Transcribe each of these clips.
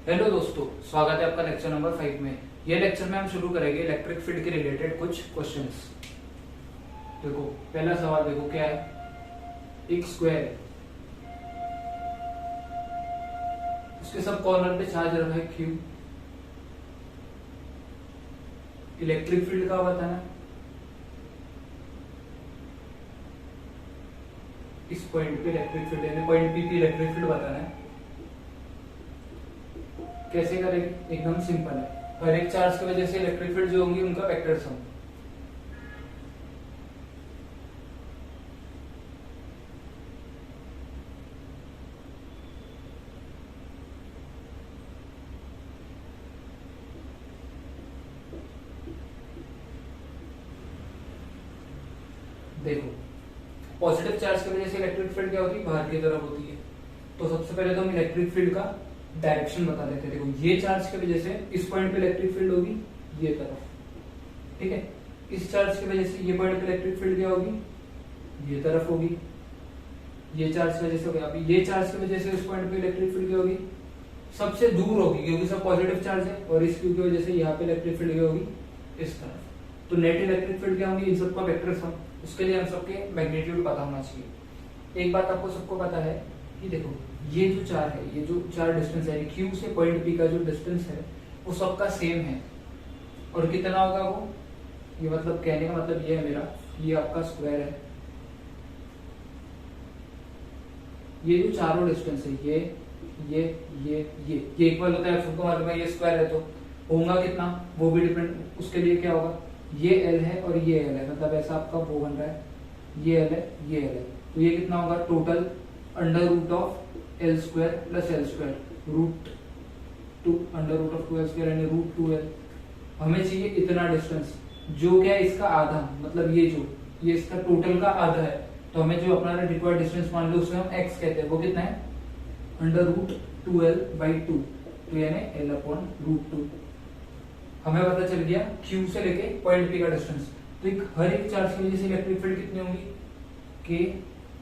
Hello दोस्तों, स्वागत है आपका लेक्चर नंबर 5 में। ये लेक्चर में हम शुरू करेंगे इलेक्ट्रिक फील्ड के रिलेटेड कुछ क्वेश्चंस। देखो पहला सवाल देखो क्या है। एक स्क्वायर है, उसके सब कॉर्नर पे चार्ज रखा है Q। इलेक्ट्रिक फील्ड का बताना, इस पॉइंट पे इलेक्ट्रिक फील्ड यानी पॉइंट P पे इलेक्ट्रिक फील्ड बताना है। कैसे करेंगे? एकदम सिंपल है। हर एक चार्ज की वजह से इलेक्ट्रिक फील्ड जो होंगी उनका वेक्टर सम। देखो पॉजिटिव चार्ज की वजह से इलेक्ट्रिक फील्ड क्या होती है? बाहर की तरफ होती है। तो सबसे पहले तो हम इलेक्ट्रिक फील्ड का डायरेक्शन बता देते हैं। देखो ये चार्ज की वजह से इस पॉइंट पे इलेक्ट्रिक फील्ड होगी ये तरफ, ठीक है। इस चार्ज की वजह से ये पॉइंट पे इलेक्ट्रिक फील्ड क्या होगी? ये तरफ होगी। ये चार्ज की वजह से होगी। अभी ये चार्ज की वजह से इस पॉइंट पे इलेक्ट्रिक फील्ड क्या होगी? सबसे दूर होगी, क्योंकि सब पॉजिटिव चार्ज है। और इस क्यू की वजह से यहाँ पे इलेक्ट्रिक फील्ड क्या होगी? इस तरफ। तो नेट इलेक्ट्रिक फील्ड क्या होगी? इन सबका वेक्टर सम। उसके लिए हम सबके मैग्नीट्यूड पता होना चाहिए। एक बात आपको सबको पता है कि देखो ये जो चार है, ये जो चार डिस्टेंस है क्यू से पॉइंट पी का जो डिस्टेंस है वो सबका सेम है। और कितना होगा वो? ये मतलब कहने का मतलब ये है मेरा, ये आपका स्क्वायर है। ये जो चारों डिस्टेंस है ये इक्वल होता है। सबको मालूम है ये स्क्वायर है, तो होगा कितना वो भी डिपेंड। उसके लिए क्या होगा? ये L है और ये L है, मतलब ऐसा आपका वो बन रहा है। ये L है, ये L है, तो ये कितना होगा total? Under root of L square plus L square root 2 under root of 2L square यानी रूट 2L। हमें चाहिए इतना डिस्टेंस, जो क्या है इसका आधा, मतलब ये इसका टोटल का आधा है। तो हमें जो अपना रिक्वायर्ड डिस्टेंस मान लो उसे हम x कहते हैं, वो कितना है? अंडर रूट 2L/2, तो यानी L अपॉन रूट 2। हमें पता चल गया Q से लेके पॉइंट P का डिस्टेंस। तो हर एक चार्ज की वजह से इलेक्ट्रिक फील्ड कितनी होगी? K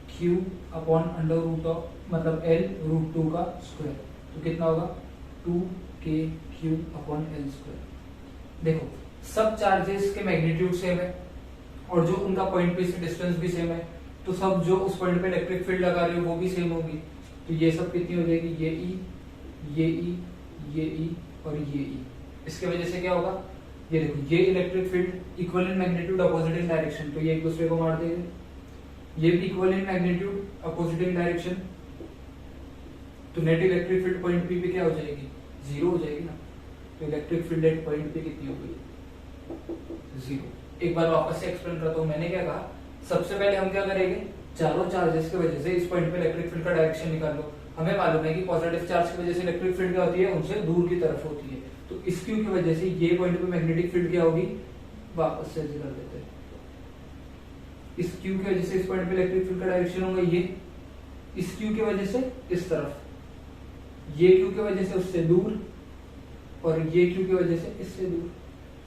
Q upon under root of मतलब L रूट 2 का स्क्वायर। तो कितना होगा? 2K Q upon L square. देखो सब चार्जेस के मैग्नीट्यूड सेम है और जो उनका पॉइंट P से डिस्टेंस भी सेम है, तो सब जो उस पॉइंट पे इलेक्ट्रिक फील्ड लगा रही हो वो भी सेम होगी। तो ये सब कितनी हो जाएगी? ये E और ये E। इसके वजह से क्या होगा? ये देखो ये electric field equal in magnitude opposite in direction, तो ये एक दूसरे को मार देंगे। ये भी equal in magnitude opposite in direction, तो net electric field point P पे क्या हो जाएगी? 0 हो जाएगी ना। तो electric field at point P कितनी हो गई? 0। एक बार वापस से एक्सप्लेन करता हूँ। मैंने क्या कहा? सबसे पहले हम क्या करेंगे? चारों चार्जेस की वजह से इस पॉइंट पे इलेक्ट्रिक फील्ड का डायरेक्शन निकाल लो। हमें मालूम है कि पॉजिटिव चार्ज की वजह से इलेक्ट्रिक फील्ड क्या होती है? उनसे दूर की तरफ होती है। तो इस क्यू की वजह से ये पॉइंट पे मैग्नेटिक फील्ड क्या होगी? वापस से कर देते हैं। इस क्यू की वजह से इस पॉइंट पे इलेक्ट्रिक फील्ड का डायरेक्शन होगा ये, इस क्यू की वजह से इस तरफ, ये क्यू की वजह से उससे दूर, और ये क्यू की वजह से इससे दूर।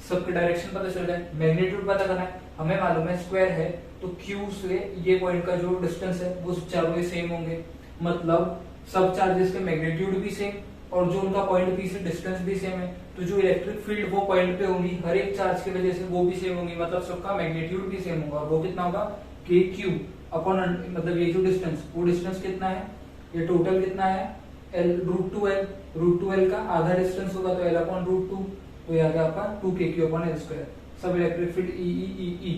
सबके डायरेक्शन पता चल जाए। मैग्नीट्यूड पता करना है। हमें मालूम है स्क्वायर है, तो क्यू से ये पॉइंट का जो डिस्टेंस है वो चारों के सेम होंगे, मतलब सब चार्जेस के मैग्नीट्यूड भी सेम और जो उनका पॉइंट P से डिस्टेंस भी सेम है। तो जो इलेक्ट्रिक फील्ड वो पॉइंट पे होंगी हर एक चार्ज की वजह से वो भी सेम होंगी, मतलब सबका मैग्नीट्यूड भी सेम होगा। वो कितना होगा? K Q अपॉन मतलब ये जो डिस्टेंस, वो डिस्टेंस कितना है? ये टोटल कितना है? L root 2L। Root 2L का आधा डिस्टेंस होगा तो L अपॉन रूट 2, तो ये आ गया आपका 2K Q upon L square. सब इलेक्ट्रिक फील्ड E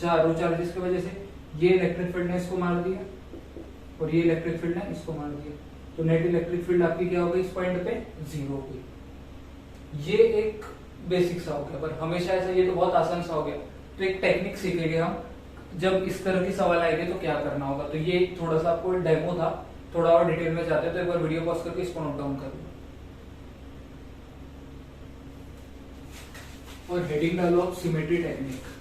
चारों चार्जेस की वजह से ये इलेक्ट्रिक फील्ड ने इसको मार दिया और ये इलेक्ट्रिक फील्ड ने इसको मार दिया। तो नेट इलेक्ट्रिक फील्ड आपकी क्या होगी? इस पॉइंट पे 0 होगी। ये एक बेसिक सा हो गया, पर हमेशा ऐसा, ये तो बहुत आसान सा हो गया। तो एक टेक्निक सीखेंगे हम, जब इस तरह की सवाल आएंगे तो क्या करना होगा। तो ये थोड़ा सा आपको डेमो था, थोड़ा और डिटेल में जाते हैं तो एक बार वीडियो पॉज करके इसको नोट डाउन कर लो और हेडिंग डालो आप सिमेट्री टेक्निक।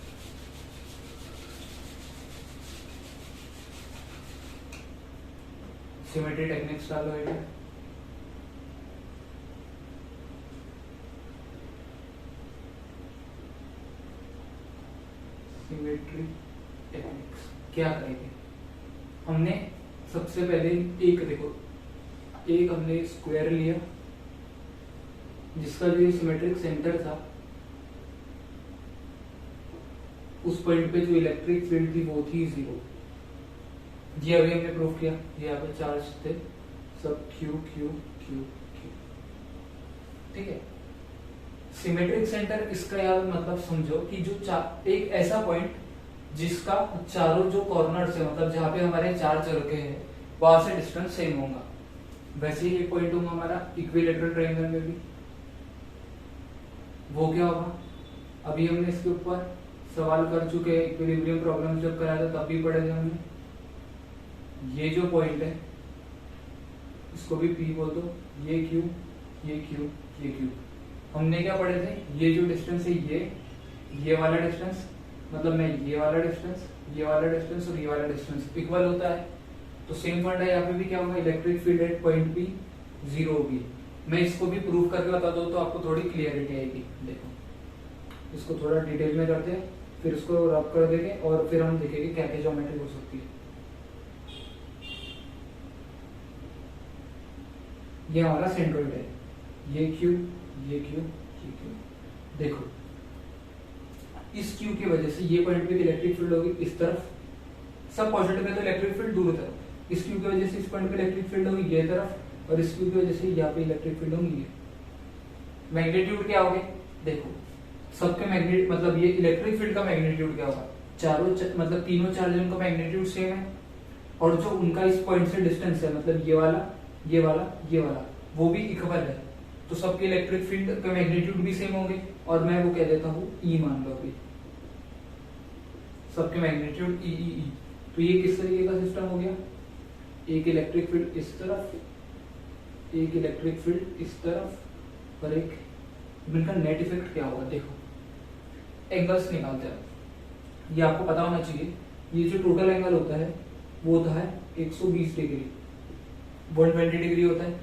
सिमेट्री टेक्निक्स डालो हेडिंग। सिमेट्री टेक्निक्स क्या करेंगे? हमने सबसे पहले एक देखो, एक हमने स्क्वायर लिया, जिसका जो सिमेट्रिक सेंटर था उस पॉइंट पे जो इलेक्ट्रिक फील्ड थी वो थी 0। ये अभी हमने प्रूव किया। ये यहाँ पे चार्ज थे सब Q Q Q Q, ठीक है। सिमेट्रिक सेंटर इसका यार मतलब समझो कि जो एक ऐसा पॉइंट जिसका चारों जो कॉर्नर से मतलब जहाँ पे हमारे चार चरके हैं वहां से डिस्टेंस सेम होगा। वैसे ही ये पॉइंट होगा हमारा इक्विलैटरल ट्रायंगल में भी। वो क्या होगा, अभी हमने इसके ऊपर सवाल कर चुके हैं, इक्विलिब्रियम प्रॉब्लम जब कराया था तब भी पढ़े थे हमने। ये जो पॉइंट है इसको भी P बोल दो, ये Q, ये Q, ये Q। हमने क्या पढ़े थे, ये जो डिस्टेंस है ये वाला डिस्टेंस मतलब मैं ये वाला डिस्टेंस, ये वाला डिस्टेंस और ये वाला डिस्टेंस इक्वल होता है। तो सेम पॉइंट है यहाँ पे भी क्या होगा, electric field at point P 0 होगी। मैं इसको भी प्रूव करके बता दूं तो आपको थोड़ी क्लियरिटी आएगी। देखो इसको थोड़ा डिटेल में करते हैं, फिर उसको रब कर देंगे और फिर हम देखेंगे क्या क्या ज्योमेट्री हो सकती है। ये हमारा सेंट्रोइड है, ये Q, ये Q, ये Q। देखो इस Q की वजह से ये पॉइंट पे इलेक्ट्रिक फील्ड होगी इस तरफ, सब पॉजिटिव है तो इलेक्ट्रिक फील्ड दूर तरफ। इस Q की वजह से इस पॉइंट पे इलेक्ट्रिक फील्ड होगी ये तरफ, और इस Q की वजह से यहाँ पे इलेक्ट्रिक फील्ड होगी। मैग्नीट्यूड क्या होगा, देखो सबके मैग्नेट मतलब ये इलेक्ट्रिक फील्ड का मैग्नीट्यूड क्या होगा, चारों मतलब तीनों चार्जों का मैग्नीट्यूड सेम है, और जो उनका इस पॉइंट से डिस्टेंस है मतलब ये वाला ये वाला ये वाला वो भी इक्वल है। तो सबके इलेक्ट्रिक फील्ड का मैग्नीट्यूड भी सेम होंगे, और मैं वो कह देता हूँ E मान लो अभी, सबके मैग्नीट्यूड E। तो ये किस तरीके का सिस्टम हो गया, एक इलेक्ट्रिक फील्ड इस तरफ, एक इलेक्ट्रिक फील्ड इस तरफ, और एक इनका नेट इफेक्ट क्या होगा। देखो एंगल्स निकालते हैं, ये आपको पता होना चाहिए। ये जो टोटल एंगल होता है वो होता है 120 डिग्री, 120 डिग्री होता है,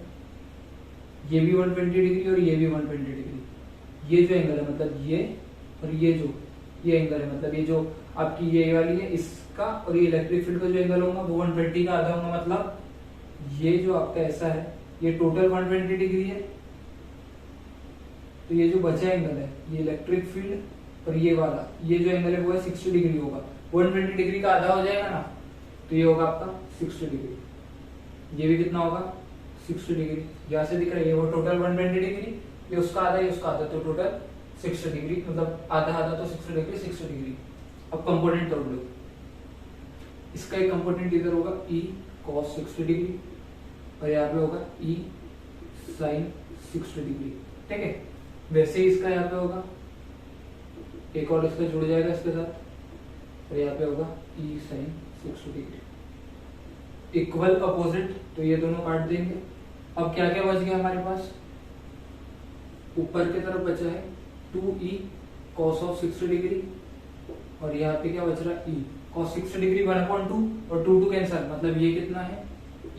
ये भी 120 डिग्री और ये भी 120 डिग्री। ये जो एंगल है मतलब ये, और ये जो ये एंगल है मतलब ये जो आपकी ये वाली है इसका, और ये इलेक्ट्रिक फील्ड का जो एंगल होगा वो 120 का आधा होगा। मतलब ये जो आपका ऐसा है ये टोटल 120 डिग्री है, तो ये जो बचा एंगल है ये इलेक्ट्रिक फील्ड, और ये वाला ये जो एंगल है वो है 60 डिग्री होगा। 120 डिग्री का आधा हो जाएगा ना, तो ये होगा आपका 60 डिग्री। ये भी कितना होगा 60 डिग्री, यहाँ से दिख रहा है वो टोटल 120 डिग्री, ये उसका आधा ये उसका आधा, तो टोटल 60 डिग्री मतलब आधा आधा तो 60 डिग्री 60 डिग्री। अब कंपोनेंट तोड़ लो, इसका एक कंपोनेंट इधर होगा E cos 60 डिग्री, और यहाँ पे होगा E sin 60 डिग्री, ठीक है। वैसे ही इसका यहाँ पे होगा एक और इसका जुड़ जाएगा इसके साथ, और यहाँ पे होगा E sin 60 degree, equal opposite, तो ये दोनों काट देंगे। अब क्या क्या बच गया हमारे पास, ऊपर की तरफ बचा है 2E cos of 60 डिग्री, और यहाँ पे क्या बच रहा है E cos 60 डिग्री 1/2, और 2 कैंसल मतलब ये कितना है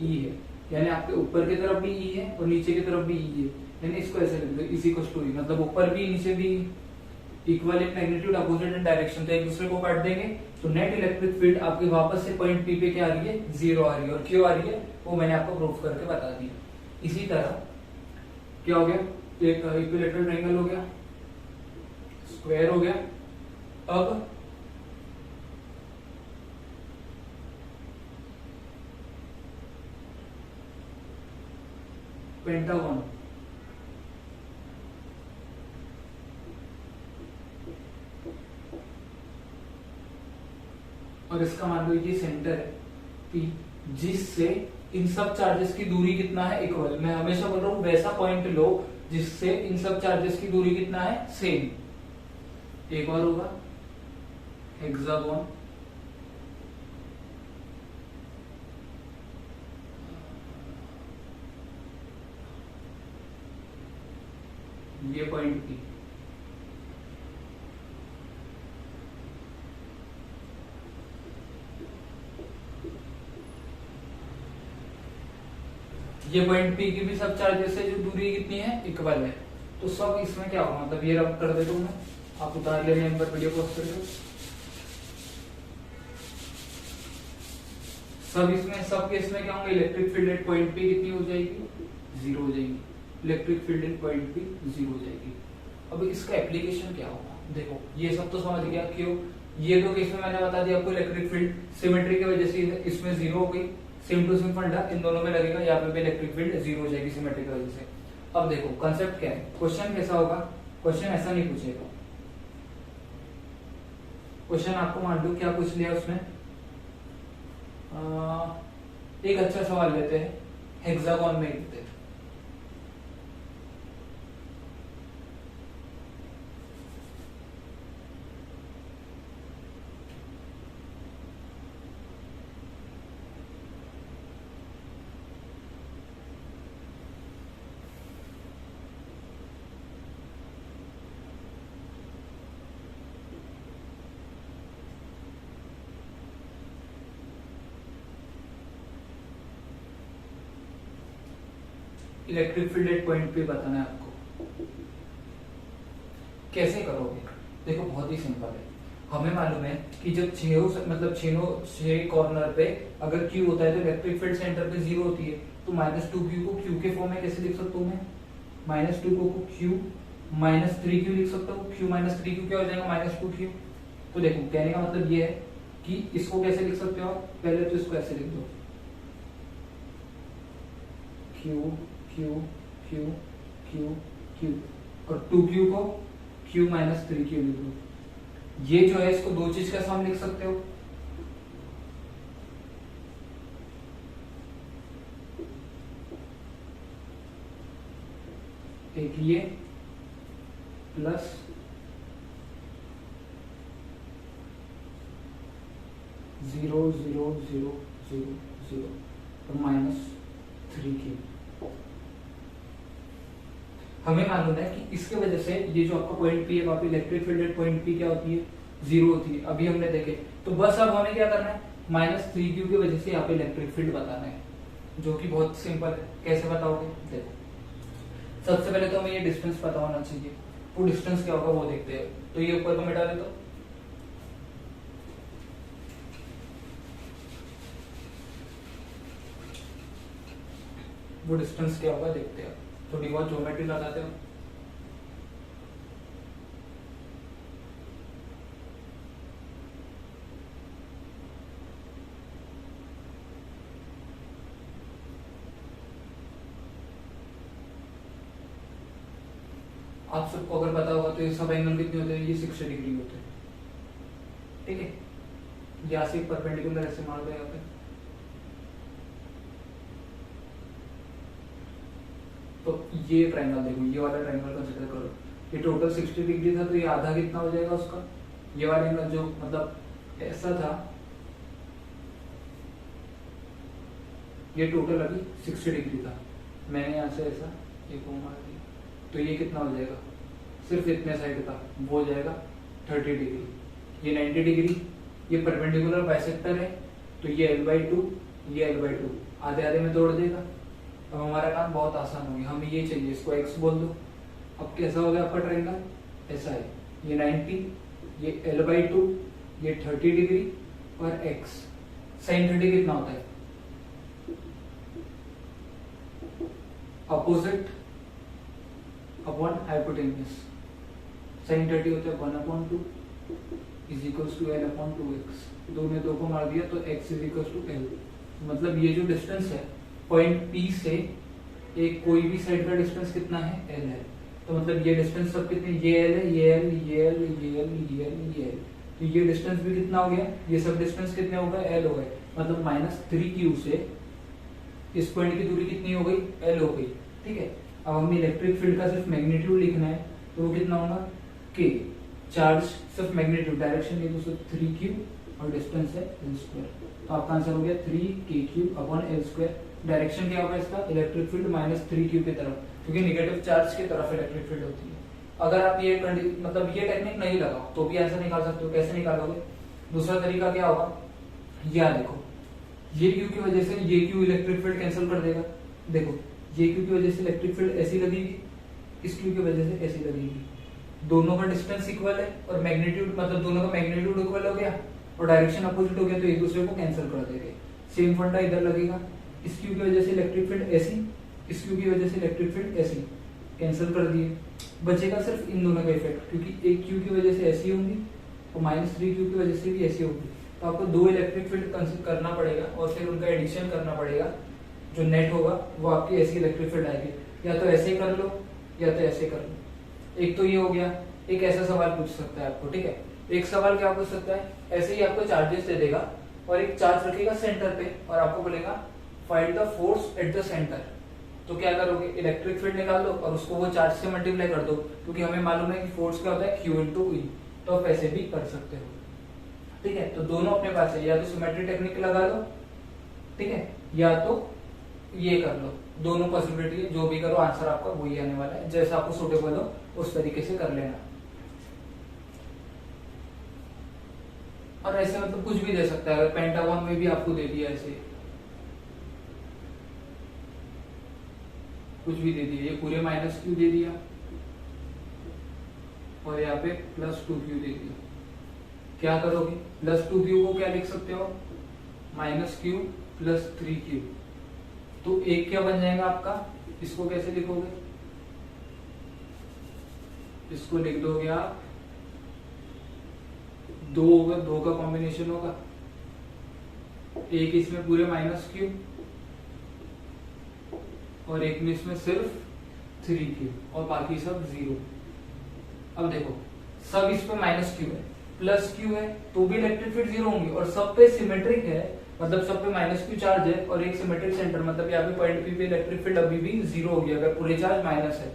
E है, यानी आपके ऊपर की तरफ भी E है और नीचे की तरफ भी E है, यानी इसको ऐसे लिख दो इसी को स्टोरी मतलब ऊपर भी नीचे भी equal in magnitude opposite in direction, तो एक दूसरे को काट देंगे। तो नेट इलेक्ट्रिक फील्ड आपके वापस से पॉइंट P पे क्या आ रही है 0 आ रही है, और क्यों आ रही है वो मैंने आपको प्रूफ करके बता दिया। इसी तरह क्या हो गया, एक इक्विलैटरल ट्रायंगल हो गया, स्क्वायर हो गया। अब पेंटागन, और इसका मान लो ये सेंटर है P, जिससे इन सब चार्जेस की दूरी कितना है इक्वल। मैं हमेशा बोल रहा हूं वैसा पॉइंट लो जिससे इन सब चार्जेस की दूरी कितना है सेम। एक और होगा हेक्सागोन, ये पॉइंट P, ये पॉइंट P की भी सब चार्जेस से जो दूरी कितनी है इक्वल है। तो सब इसमें क्या होगा मतलब ये रब कर देता हूं मैं, आप उतार लेना एक बार वीडियो पॉज करके। सब इसमें सब केस में क्या होगा, electric field at point P कितनी हो जाएगी 0 हो जाएगी। इलेक्ट्रिक फील्ड इन पॉइंट पी जीरो हो जाएगी। अब इसका एप्लीकेशन क्या होगा, देखो ये सब तो समझ गया क्यों, ये दो केस में मैंने बता दिया आपको इलेक्ट्रिक फील्ड सिमेट्री की वजह से इसमें जीरो हो गई, सेम टू सेम फंडा इन दोनों में लगेगा, यहाँ पे भी इलेक्ट्रिक फील्ड जीरो हो जाएगी सिमेट्री की वजह से। अब देखो कंसेप्ट क्या है, क्वेश्चन कैसा होगा, क्वेश्चन ऐसा नहीं पूछेगा, क्वेश्चन आपको मान लो क्या पूछ लिया उसमें, एक अच्छा सवाल लेते हैं, हेक्सागोन में लेते हैं। इलेक्ट्रिक फील्ड एट पॉइंट पे बताना है आपको, कैसे करोगे, देखो बहुत ही सिंपल है। हमें मालूम है कि जब छह कॉर्नर पे अगर क्यू होता है तो इलेक्ट्रिक फील्ड सेंटर पे जीरो होती है, तो -2q को क्यू के फॉर्म में कैसे लिख सकता हूँ मैं, -2 को q -3q लिख सकता हूँ, q -3q क्या हो जाएगा -2q। तो देखो कहने का मतलब ये है कि इसको कैसे लिख सकते हो आप, पहले तो इसको ऐसे लिख दो q q q q q और 2q को q -3q लिख दो। ये जो है इसको दो चीज का सम लिख सकते हो, एक ये plus zero zero zero zero zero और -3q। हमें मालूम है कि इसके वजह से ये जो आपका पॉइंट पी है वहां पे electric field at point P क्या होती है, जीरो होती है, अभी हमने देखे। तो बस अब हमें क्या करना है, -3q की वजह से यहाँ पे इलेक्ट्रिक फील्ड बताना है, जो कि बहुत सिंपल है। कैसे बताओगे, देखो सबसे पहले तो हमें ये डिस्टेंस पता होना चाहिए, वो डिस्टेंस क्या होगा वो देखते हैं। तो ये ऊपर को मिटा दे, तो वो डिस्टेंस क्या होगा देखते हैं, थोड़ी बहुत ज्योमेट्री लगाते हो। आप सबको अगर पता होगा तो ये सब एंगल कितने होते हैं, ये 60 डिग्री होते हैं, ठीक है। यहाँ से परपेंडिकुलर ऐसे मार दो यहाँ पे, तो ये ट्रायंगल देखो, ये वाला ट्रायंगल कंसीडर करो, ये टोटल 60 डिग्री था, तो ये आधा कितना हो जाएगा उसका, ये वाला एंगल जो मतलब ऐसा था, ये टोटल अभी 60 डिग्री था, मैंने यहाँ से ऐसा एक को मार दिया, तो ये कितना हो जाएगा, सिर्फ इतने साइड का वो हो जाएगा 30 डिग्री, ये 90 डिग्री, ये परपेंडिकुलर बाइसेक्टर है, तो ये l/2 ये l/2 आधे आधे में तोड़ देगा। अब हमारा काम बहुत आसान हो गया, हमें ये चाहिए, इसको x बोल दो। अब कैसा हो गया आपका ट्रायंगल, ऐसा है, ये 90, ये l/2, ये 30 डिग्री और x sin 30 कितना होता है, अपोजिट अपॉन हाइपोटेन्यूज, sin 30 होता है 1/2 इज इक्वल्स टू l/2x, दो में दो को मार दिया तो x is equals to l। मतलब ये जो डिस्टेंस है पॉइंट P से एक कोई भी साइड का डिस्टेंस कितना है, l है। तो मतलब ये डिस्टेंस सब कितने, ये l है, ये l, ये l, ये l, ये l, ये l, तो ये डिस्टेंस भी कितना हो गया, ये सब डिस्टेंस कितने हो गए, l हो गए। मतलब -3q से इस पॉइंट की दूरी कितनी हो गई, l हो गई, ठीक है। अब हमें इलेक्ट्रिक फील्ड का सिर्फ मैग्नीट्यूड लिखना है, तो वो कितना होगा, k, चार्ज सिर्फ मैग्नीट्यूड, डायरेक्शन नहीं, तो सिर्फ 3q और डिस्टेंस है l²। तो आपका आंसर हो गया 3kq/l²। डायरेक्शन क्या होगा इसका, इलेक्ट्रिक फील्ड -3q की तरफ, क्योंकि नेगेटिव चार्ज की तरफ इलेक्ट्रिक फील्ड होती है। अगर आप ये मतलब ये टेक्निक नहीं लगाओ तो भी आंसर निकाल सकते हो। कैसे निकालोगे, दूसरा तरीका क्या होगा, ये देखो, ये क्यू की वजह से ये क्यू इलेक्ट्रिक फील्ड कैंसिल कर देगा। देखो ये क्यू की वजह से इलेक्ट्रिक फील्ड ऐसी लगेगी, इस क्यू की वजह से ऐसी लगेगी, दोनों का डिस्टेंस इक्वल है और मैग्नीट्यूड मतलब दोनों का मैग्नीट्यूड इक्वल हो गया और डायरेक्शन अपोजिट हो गया, तो एक दूसरे को कैंसिल कर देंगे। सेम फंडा इधर लगेगा, इस क्यू की वजह से इलेक्ट्रिक फील्ड ऐसी, इस क्यू की वजह से इलेक्ट्रिक फील्ड ऐसी कैंसिल कर दिए, बचेगा सिर्फ इन दोनों का इफेक्ट, क्योंकि एक क्यू की वजह से ऐसी होंगी और -3 क्यू की वजह से भी ऐसी होगी। तो आपको दो इलेक्ट्रिक फील्ड कंसीडर करना पड़ेगा और फिर उनका एडिशन करना पड़ेगा, जो नेट होगा वो आपकी ऐसी इलेक्ट्रिक फील्ड आएगी। या तो ऐसे कर लो या तो ऐसे कर लो। एक तो ये हो गया। एक ऐसा सवाल पूछ सकता है आपको, ठीक है, एक सवाल क्या पूछ सकता है, ऐसे ही आपको चार्जेस दे देगा और एक चार्ज रखेगा सेंटर पे और आपको बोलेगा find the force at the centre. तो क्या करोगे, इलेक्ट्रिक फील्ड निकाल दो और उसको वो चार्ज से मल्टीप्लाई कर दो, क्योंकि हमें मालूम है कि फोर्स क्या होता है, Q इंटू E। तो आप ऐसे भी कर सकते हो, ठीक है। तो दोनों अपने पास है, या तो सिमेट्री टेक्निक लगा लो, ठीक है, या तो ये कर लो। दोनों पॉसिबिलिटी है, जो भी करो आंसर आपका वही आने वाला है। जैसा आपको सूटेबल हो उस तरीके से कर लेना। और ऐसे मतलब कुछ भी दे सकता है, अगर पेंटागन में भी आपको दे दिया ऐसे कुछ भी दे दिया, ये पूरे -Q दे दिया और यहाँ पे +2Q दे दिया। क्या करोगे, +2Q को क्या लिख सकते हो, -Q + 3Q। तो एक क्या बन जाएगा आपका, इसको कैसे लिखोगे, इसको लिख दोगे आप, 2 होगा, 2 का कॉम्बिनेशन होगा, एक इसमें पूरे -Q और एक में इसमें सिर्फ 3Q और बाकी सब 0। अब देखो सब इस पे -Q है, +Q है, तो भी इलेक्ट्रिक फील्ड 0 होंगी और सब पे सिमेट्रिक है, मतलब सब पे -Q चार्ज है और एक सिमेट्रिक सेंटर, मतलब यहाँ पे पॉइंट P पे इलेक्ट्रिक फील्ड अभी भी 0 होगी अगर पूरे चार्ज माइनस है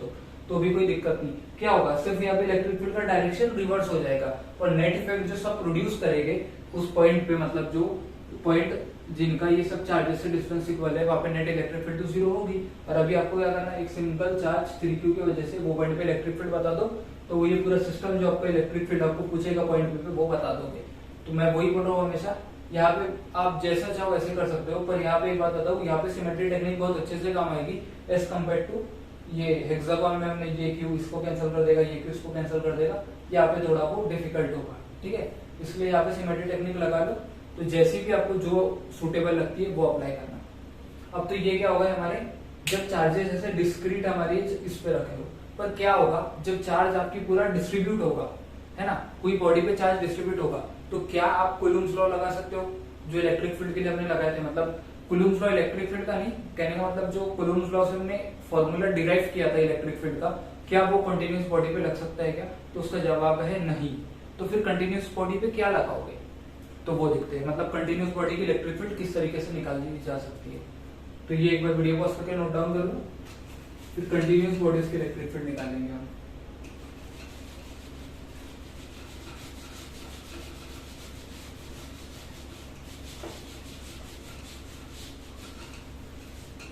तो भी कोई दिक्कत नहीं। क्या होगा, सिर्फ यहाँ पे इलेक्ट्रिक फील्ड का डायरेक्शन रिवर्स हो जाएगा और नेट इफेक्ट जो सब प्रोड्यूस करेंगे उस पॉइंट पे, मतलब जो पॉइंट जिनका ये सब चार्जेस से डिस्टेंस इक्वल है वहां पे नेट इलेक्ट्रिक फील्ड तो 0 होगी। और अभी आपको क्या करना है, एक सिंपल चार्ज 3Q की वजह से वो पॉइंट पे इलेक्ट्रिक फील्ड बता दो, तो वो ये पूरा सिस्टम जो आपका इलेक्ट्रिक फील्ड आपको पूछेगा पॉइंट पे वो बता दोगे। तो मैं वही बोल रहा हूँ हमेशा, यहाँ पे आप जैसा चाहो वैसे कर सकते हो, पर यहाँ पे एक बात बताऊँ, यहाँ पे सिमेट्री टेक्निक बहुत अच्छे से काम आएगी एज कम्पेयर टू ये हेक्सागोन में। हमने ये Q इसको कैंसिल कर देगा, ये Q इसको कैंसिल कर देगा, यहाँ पे थोड़ा वो डिफिकल्ट होगा, ठीक है। इसलिए यहाँ पे सिमेट्री टेक्निक लगा लो, तो जैसी भी आपको जो सुटेबल लगती है वो अप्लाई करना। अब तो ये क्या होगा हमारे, जब चार्जेस ऐसे डिस्क्रीट हमारे इस पे रखे हो, पर क्या होगा जब चार्ज आपकी पूरा डिस्ट्रीब्यूट होगा, है ना, कोई बॉडी पे चार्ज डिस्ट्रीब्यूट होगा, तो क्या आप कूलम्ब्स लॉ लगा सकते हो जो इलेक्ट्रिक फील्ड के लिए हमने लगाए थे। मतलब कूलम्ब्स लॉ इलेक्ट्रिक फील्ड का नहीं, कहने का मतलब जो कूलम्ब्स लॉ से हमने फॉर्मूला डिराइव किया था इलेक्ट्रिक फील्ड का, क्या वो कंटिन्यूअस बॉडी पे लग सकता है क्या, तो उसका जवाब है नहीं। तो फिर कंटिन्यूअस बॉडी पे क्या लगाओगे, तो वो दिखते हैं, मतलब कंटिन्यूअस बॉडी की इलेक्ट्रिक फील्ड किस तरीके से निकाली जा सकती है। तो ये एक बार वीडियो पॉज करके नोट डाउन कर लो, फिर कंटिन्यूअस बॉडीज की इलेक्ट्रिक फील्ड निकालेंगे हम।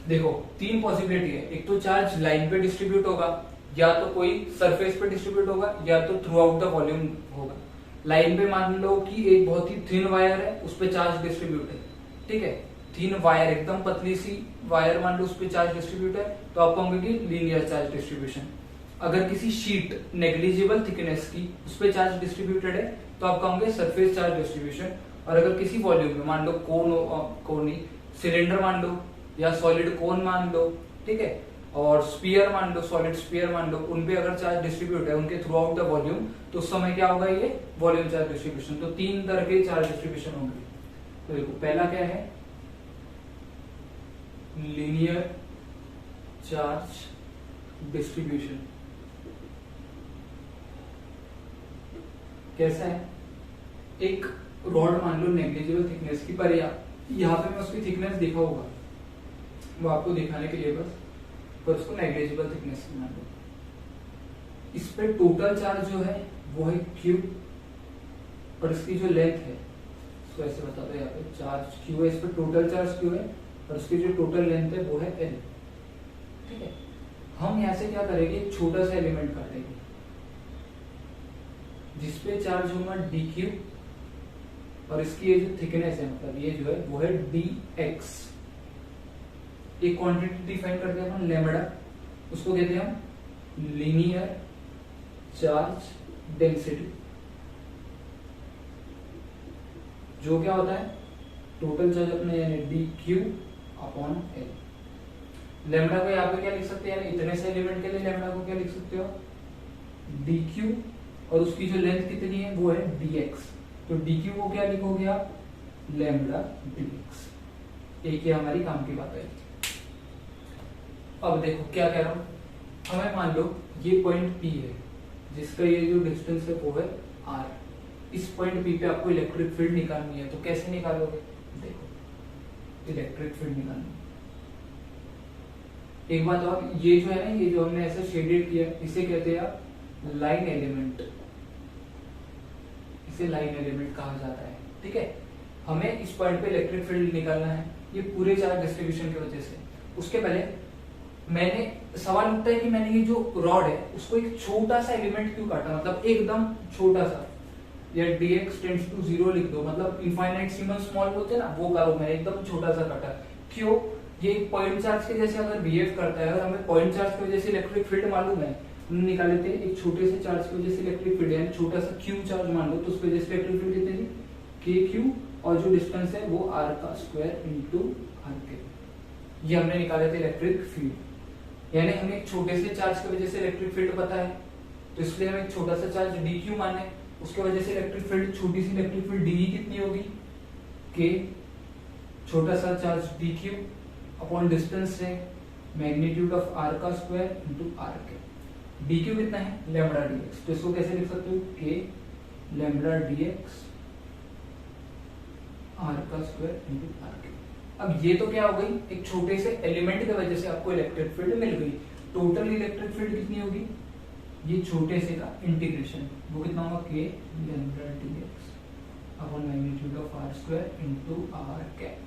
देखो 3 पॉसिबिलिटी है, एक तो चार्ज लाइन पे डिस्ट्रीब्यूट होगा, या तो कोई सरफेस पे डिस्ट्रीब्यूट होगा, या तो थ्रू आउट द वॉल्यूम होगा। लाइन पे मान लो कि एक बहुत ही थिन वायर है, उस पे चार्ज डिस्ट्रीब्यूट है, ठीक है, थिन वायर एकदम पतली सी वायर मान लो उस पे चार्ज डिस्ट्रीब्यूट है, तो आप कहोगे कि लीनियर चार्ज डिस्ट्रीब्यूशन। अगर किसी शीट नेग्लिजिबल थिकनेस की उस पे चार्ज डिस्ट्रीब्यूटेड है तो आप कहोगे सरफेस चार्ज डिस्ट्रीब्यूशन। और अगर किसी वॉल्यूम में मान लो कोन सिलेंडर मान लो या सॉलिड कोन मान लो, ठीक है, और स्फीयर मान लो, सॉलिड स्फीयर मान लो, उनपे अगर चार्ज डिस्ट्रीब्यूट है उनके थ्रू आउट द वॉल्यूम, तो उस समय क्या होगा, ये वॉल्यूम चार्ज डिस्ट्रीब्यूशन। तो 3 तरह के चार्ज डिस्ट्रीब्यूशन होंगे। तो देखो पहला क्या है, लीनियर चार्ज डिस्ट्रीब्यूशन। कैसा है, एक रॉड मान लो नेग्लिजिबल थिकनेस की, पर यहाँ पे मैं उसकी थिकनेस देखा होगा, वो आपको दिखाने के लिए बस, पर उसको नेग्लिजिबल थिकनेस मान लो। इस पे टोटल चार्ज जो है वो है Q और इसकी जो लेंथ है उसको ऐसे बता दो, यहाँ पे चार्ज Q है, इस पे टोटल चार्ज Q है और उसकी जो टोटल लेंथ है वो है L, ठीक है। हम यहाँ से क्या करेंगे, एक छोटा सा एलिमेंट कर देंगे जिसपे चार्ज होगा dQ और इसकी ये जो थिकनेस है, मतलब ये जो है वो है dx। एक क्वांटिटी डिफाइन करते हैं हम लैम्बडा, उसको कहते हैं हम लीनियर चार्ज डेंसिटी, जो क्या होता है टोटल चार्ज अपने यानी dQ अपॉन L। लैम्डा को यहाँ पे क्या लिख सकते हैं, इतने से एलिमेंट के लिए लैम्डा को क्या लिख सकते हो, dq, और उसकी जो लेंथ कितनी है वो है dx, तो dq को क्या लिखोगे आप, लैम्डा dx। एक ये हमारी काम की बात है। अब देखो क्या कह रहा हूं, हमें मान लो ये पॉइंट P है जिसका ये जो डिस्टेंस है वो है r, इस पॉइंट P पे आपको इलेक्ट्रिक फील्ड निकालनी है, तो कैसे निकालोगे, देखो इलेक्ट्रिक फील्ड निकालनी है। एक बात और, ये जो है ना, ये जो हमने ऐसे शेडेड किया इसे कहते हैं आप लाइन एलिमेंट, इसे लाइन एलिमेंट कहा जाता है, ठीक है। हमें इस पॉइंट पे इलेक्ट्रिक फील्ड निकालना है, ये पूरे चार्ज डिस्ट्रीब्यूशन की वजह से। उसके पहले मैंने सवाल उठता है कि मैंने ये जो रॉड है उसको एक छोटा सा एलिमेंट क्यों काटा, मतलब एकदम छोटा सा, या dx टेंड्स टू 0 लिख दो, मतलब इनफाइनाइट सीमन स्मॉल होते हैं ना, वो करो, मैंने एकदम छोटा सा काटा। क्यों, ये पॉइंट चार्ज के जैसे अगर बिहेव करता है, और हमें पॉइंट चार्ज की वजह से इलेक्ट्रिक फील्ड मालूम है, हमने निकाले थे एक छोटे से चार्ज की वजह से इलेक्ट्रिक फील्ड, यानी छोटा सा q चार्ज मान लो, तो उसकी वजह से इलेक्ट्रिक फील्ड कितनी थी, kq, और जो डिस्टेंस है वो r का स्क्वायर इनटू r के, ये हमने निकाले थे इलेक्ट्रिक फील्ड। यानी हमें एक छोटे से चार्ज की वजह से इलेक्ट्रिक फील्ड पता है, तो इसलिए हमें एक छोटा सा चार्ज dq माने, उसके वजह से इलेक्ट्रिक फील्ड, छोटी सी इलेक्ट्रिक फील्ड dE कितनी होगी, k छोटा सा चार्ज dq अपॉन डिस्टेंस है मैग्नीट्यूड ऑफ r का स्क्वायर इनटू r के, dq कितना है, लैम्डा dx, तो इसको कैसे लिख सकते हो, k लैम्डा dx r का स्क्वायर इनटू r के। अब ये तो क्या हो गई, एक छोटे से एलिमेंट की वजह से आपको इलेक्ट्रिक फील्ड मिल गई। टोटल इलेक्ट्रिक फील्ड कितनी होगी, ये छोटे से का इंटीग्रेशन, वो कितना होगा, k lambda dx upon magnitude of r square into r cap.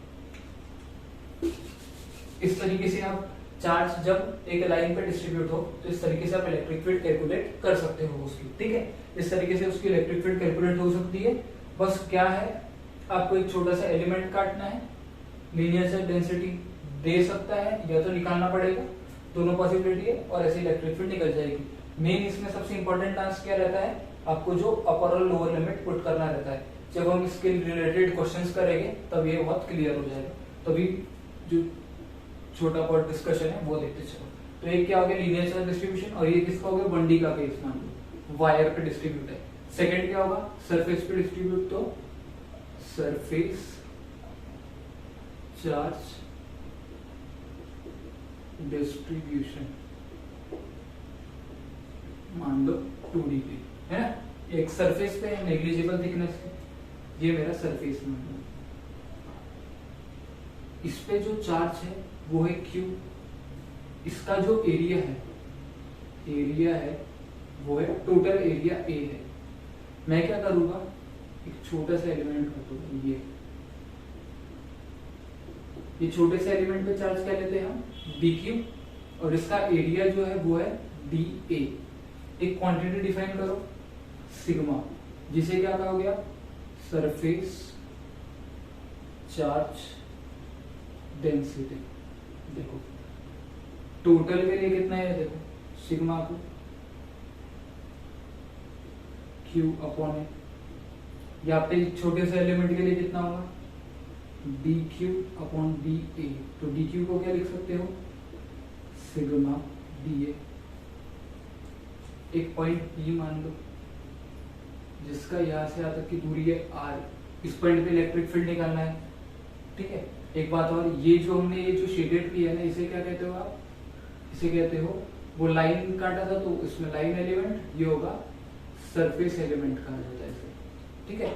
इस तरीके से आप चार्ज जब एक लाइन पे डिस्ट्रीब्यूट हो तो इस तरीके से आप इलेक्ट्रिक फील्ड कैलकुलेट कर सकते हो उसकी, ठीक है। इस तरीके से उसकी इलेक्ट्रिक फील्ड कैलकुलेट हो सकती है। बस क्या है, आपको एक छोटा सा एलिमेंट काटना है, लीनियर चार्ज डेंसिटी दे सकता है या तो निकालना पड़ेगा, दोनों पॉसिबिलिटी है, और ऐसे इलेक्ट्रिक फील्ड निकल जाएगी। मेन इसमें सबसे इंपॉर्टेंट टास्क क्या रहता है, आपको जो अपर और लोअर लिमिट पुट करना रहता है। जब हम इसके रिलेटेड क्वेश्चंस करेंगे तब ये बहुत क्लियर हो जाएगा, तभी जो छोटा बहुत डिस्कशन है वो देखते चलो। तो एक क्या हो गया, लीनियर चार्ज डिस्ट्रीब्यूशन, और ये किसका हो गया, 1D का केस मान लो, वायर पे डिस्ट्रीब्यूट है। सेकंड क्या होगा, सरफेस पे डिस्ट्रीब्यूट, तो सरफेस चार्ज डिस्ट्रीब्यूशन मान लो 2D पे है ना, एक सरफेस पे नेग्लिजिबल थिकनेस, ये मेरा सरफेस मान लो, इस पे जो चार्ज है वो है Q, इसका जो एरिया है वो है टोटल एरिया A है। मैं क्या करूंगा, एक छोटा सा एलिमेंट कर दूंगा, ये छोटे से एलिमेंट पे चार्ज क्या लेते हैं हम, dq, और इसका एरिया जो है वो है dA। एक क्वांटिटी डिफाइन करो, सिग्मा, जिसे क्या कहा गया, सरफेस चार्ज डेंसिटी। देखो टोटल के लिए कितना है, देखो सिग्मा को Q अपॉन है, यहाँ पे छोटे से एलिमेंट के लिए कितना होगा, dq अपॉन dA। तो dq को क्या लिख सकते हो, सिग्मा dA। एक पॉइंट P मान लो जिसका यहाँ से यहाँ तक की दूरी है r, इस पॉइंट पे इलेक्ट्रिक फील्ड निकालना है, ठीक है। एक बात और, ये जो हमने ये जो शेडेड किया है ना, इसे क्या कहते हो आप, इसे कहते हो, वो लाइन काटा था तो इसमें लाइन एलिमेंट, ये होगा सरफेस एलिमेंट कहा जाता है इसे, ठीक है।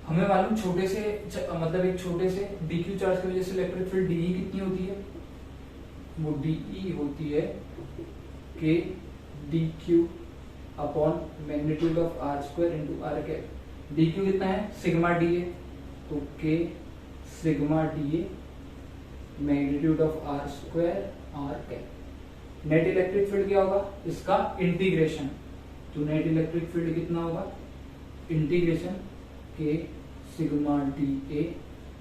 हमें मालूम छोटे से मतलब एक छोटे से dq चार्ज की वजह से इलेक्ट्रिक फील्ड dE कितनी होती है, वो dE होती है k dq upon magnitude of r square into r cap. dq कितना है, सिग्मा dA, तो k sigma dA magnitude of r square r cap. Net electric field क्या होगा, इसका इंटीग्रेशन, तो नेट इलेक्ट्रिक फील्ड कितना होगा, integration k sigma dA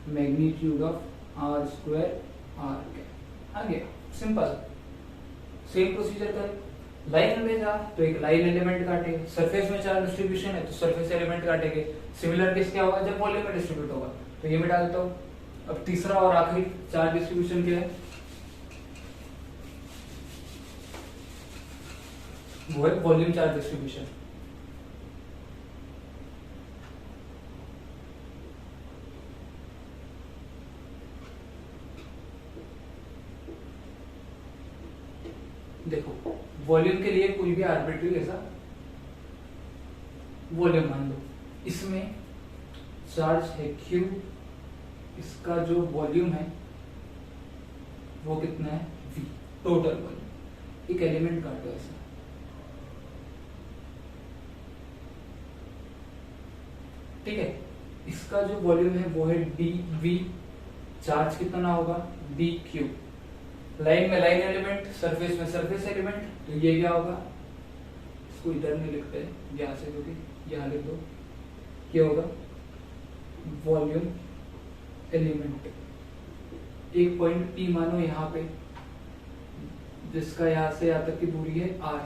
magnitude of r square r cap. आ गया, सिंपल। सेम प्रोसीजर करें, लाइन में जा तो एक लाइन एलिमेंट काटेंगे, सरफेस में चार्ज डिस्ट्रीब्यूशन है तो सरफेस एलिमेंट काटेंगे। सिमिलर केस क्या होगा, जब वॉल्यूम में डिस्ट्रीब्यूट होगा, तो ये मिटा देता हूं। अब तीसरा और आखिरी चार्ज डिस्ट्रीब्यूशन क्या है, वो है वॉल्यूम चार्ज डिस्ट्रीब्यूशन। देखो वॉल्यूम के लिए कोई भी आर्बिट्री ऐसा वॉल्यूम मान लो, इसमें चार्ज है Q, इसका जो वॉल्यूम है वो कितना है V, टोटल वॉल्यूम। एक एलिमेंट काटो ऐसा, ठीक है, इसका जो वॉल्यूम है वो है dV, चार्ज कितना होगा dQ, लाइन में लाइन एलिमेंट, सरफेस में सरफेस एलिमेंट, तो ये क्या होगा, इसको इधर नहीं लिखते हैं यहां से, क्योंकि यहां लिख दो, क्या होगा वॉल्यूम एलिमेंट। एक पॉइंट P मानो यहाँ पे, जिसका यहाँ से यहाँ तक की दूरी है R,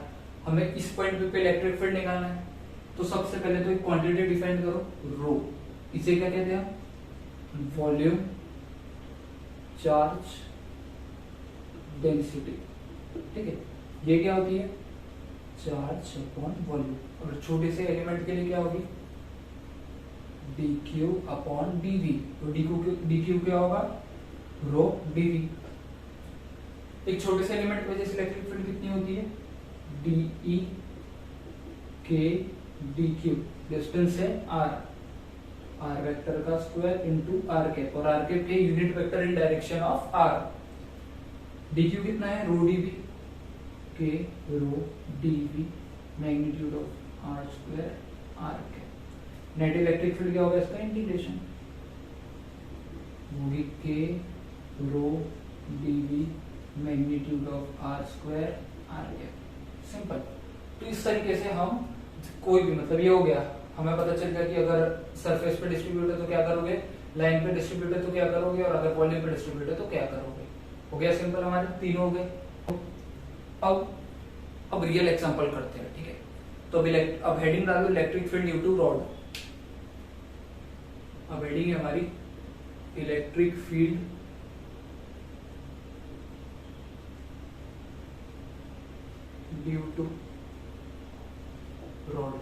हमें इस पॉइंट पे इलेक्ट्रिक फील्ड निकालना है, तो सबसे पहले तो एक क्वांटिटी डिफाइन करो रो, इसे क्या कहते हैं वॉल्यूम चार्ज डेंसिटी, ठीक है, ये क्या होती है चार्ज अपॉन वॉल्यूम। और छोटे से एलिमेंट के लिए क्या होगी dq अपॉन dv, तो dq क्या होगा रो dv। एक छोटे से एलिमेंट की वजह से इलेक्ट्रिक फील्ड कितनी होती है de k dq, डिस्टेंस है r वेक्टर का स्क्वायर इनटू r कैप, और r कैप के unit vector in direction of r। dq कितना है rho dv, k rho dv magnitude of r square r cap. Net electric field क्या होगा इसका integration, होगी k rho dv magnitude of r square r cap, simple. तो इस तरीके से हम कोई भी, मतलब ये हो गया, हमें पता चल गया कि अगर सरफेस पे डिस्ट्रीब्यूट है तो क्या करोगे, लाइन पे डिस्ट्रीब्यूट है तो क्या करोगे, और अगर वॉल्यूम पे डिस्ट्रीब्यूट है तो क्या करोगे। हो गया सिंपल, हमारे तीनों हो गए। अब रियल एग्जांपल करते हैं, ठीक है। तो अब हेडिंग डालो electric field due to rod. अब हेडिंग है हमारी electric field due to rod.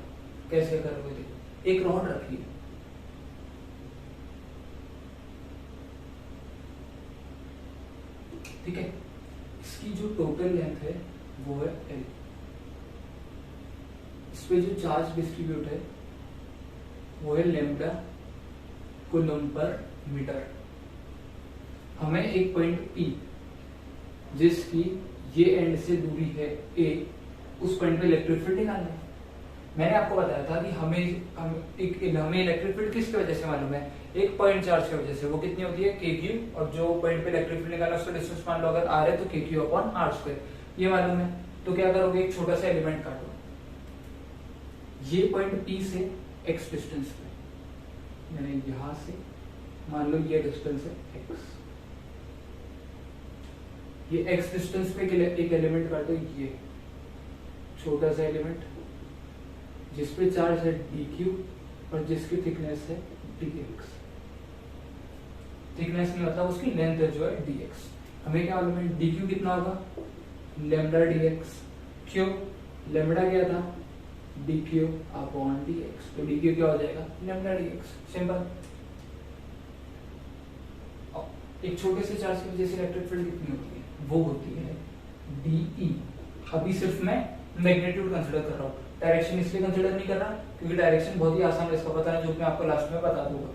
कैसे करोगे, देखो एक रॉड रखिए, ठीक है, इसकी जो टोटल लेंथ है वो है L, इस पे जो चार्ज डिस्ट्रीब्यूट है वो है लैम्डा कूलम पर मीटर। हमें एक पॉइंट P जिसकी ये एंड से दूरी है A, उस पॉइंट पे इलेक्ट्रिक फील्ड निकालना है। मैंने आपको बताया था कि हमें इलेक्ट्रिक फील्ड किसकी वजह से मालूम है, एक पॉइंट चार्ज की वजह से, वो कितनी होती है KQ, और जो पॉइंट पे इलेक्ट्रिक फील्ड निकालना उसका डिस्टेंस मान लो अगर R है तो KQ अपॉन R स्क्वायर, ये मालूम है। तो क्या करोगे, एक छोटा सा एलिमेंट काटो, ये पॉइंट P से x डिस्टेंस पे, यानी यहां से मान लो ये डिस्टेंस है x, ये x डिस्टेंस पे एक एलिमेंट काटो, ये छोटा सा एलिमेंट जिसपे चार्ज है dq और जिसकी थिकनेस है dx। थिकनेस नहीं मतलब उसकी लेंथ जो है dx। हमें क्या मालूम है dq कितना होगा लैम्डा dx, क्यों लैम्डा क्या था dq अपॉन dx, तो dq क्या हो जाएगा लैम्डा dx, सिंपल। एक छोटे से चार्ज की वजह से इलेक्ट्रिक फील्ड कितनी होती है, वो होती है dE। अभी सिर्फ मैं मैग्नीट्यूड कंसीडर कर रहा हूँ, डायरेक्शन इसलिए कंसीडर नहीं कर रहा क्योंकि डायरेक्शन बहुत ही आसान है, इसका पता है, जो मैं आपको लास्ट में बता दूंगा।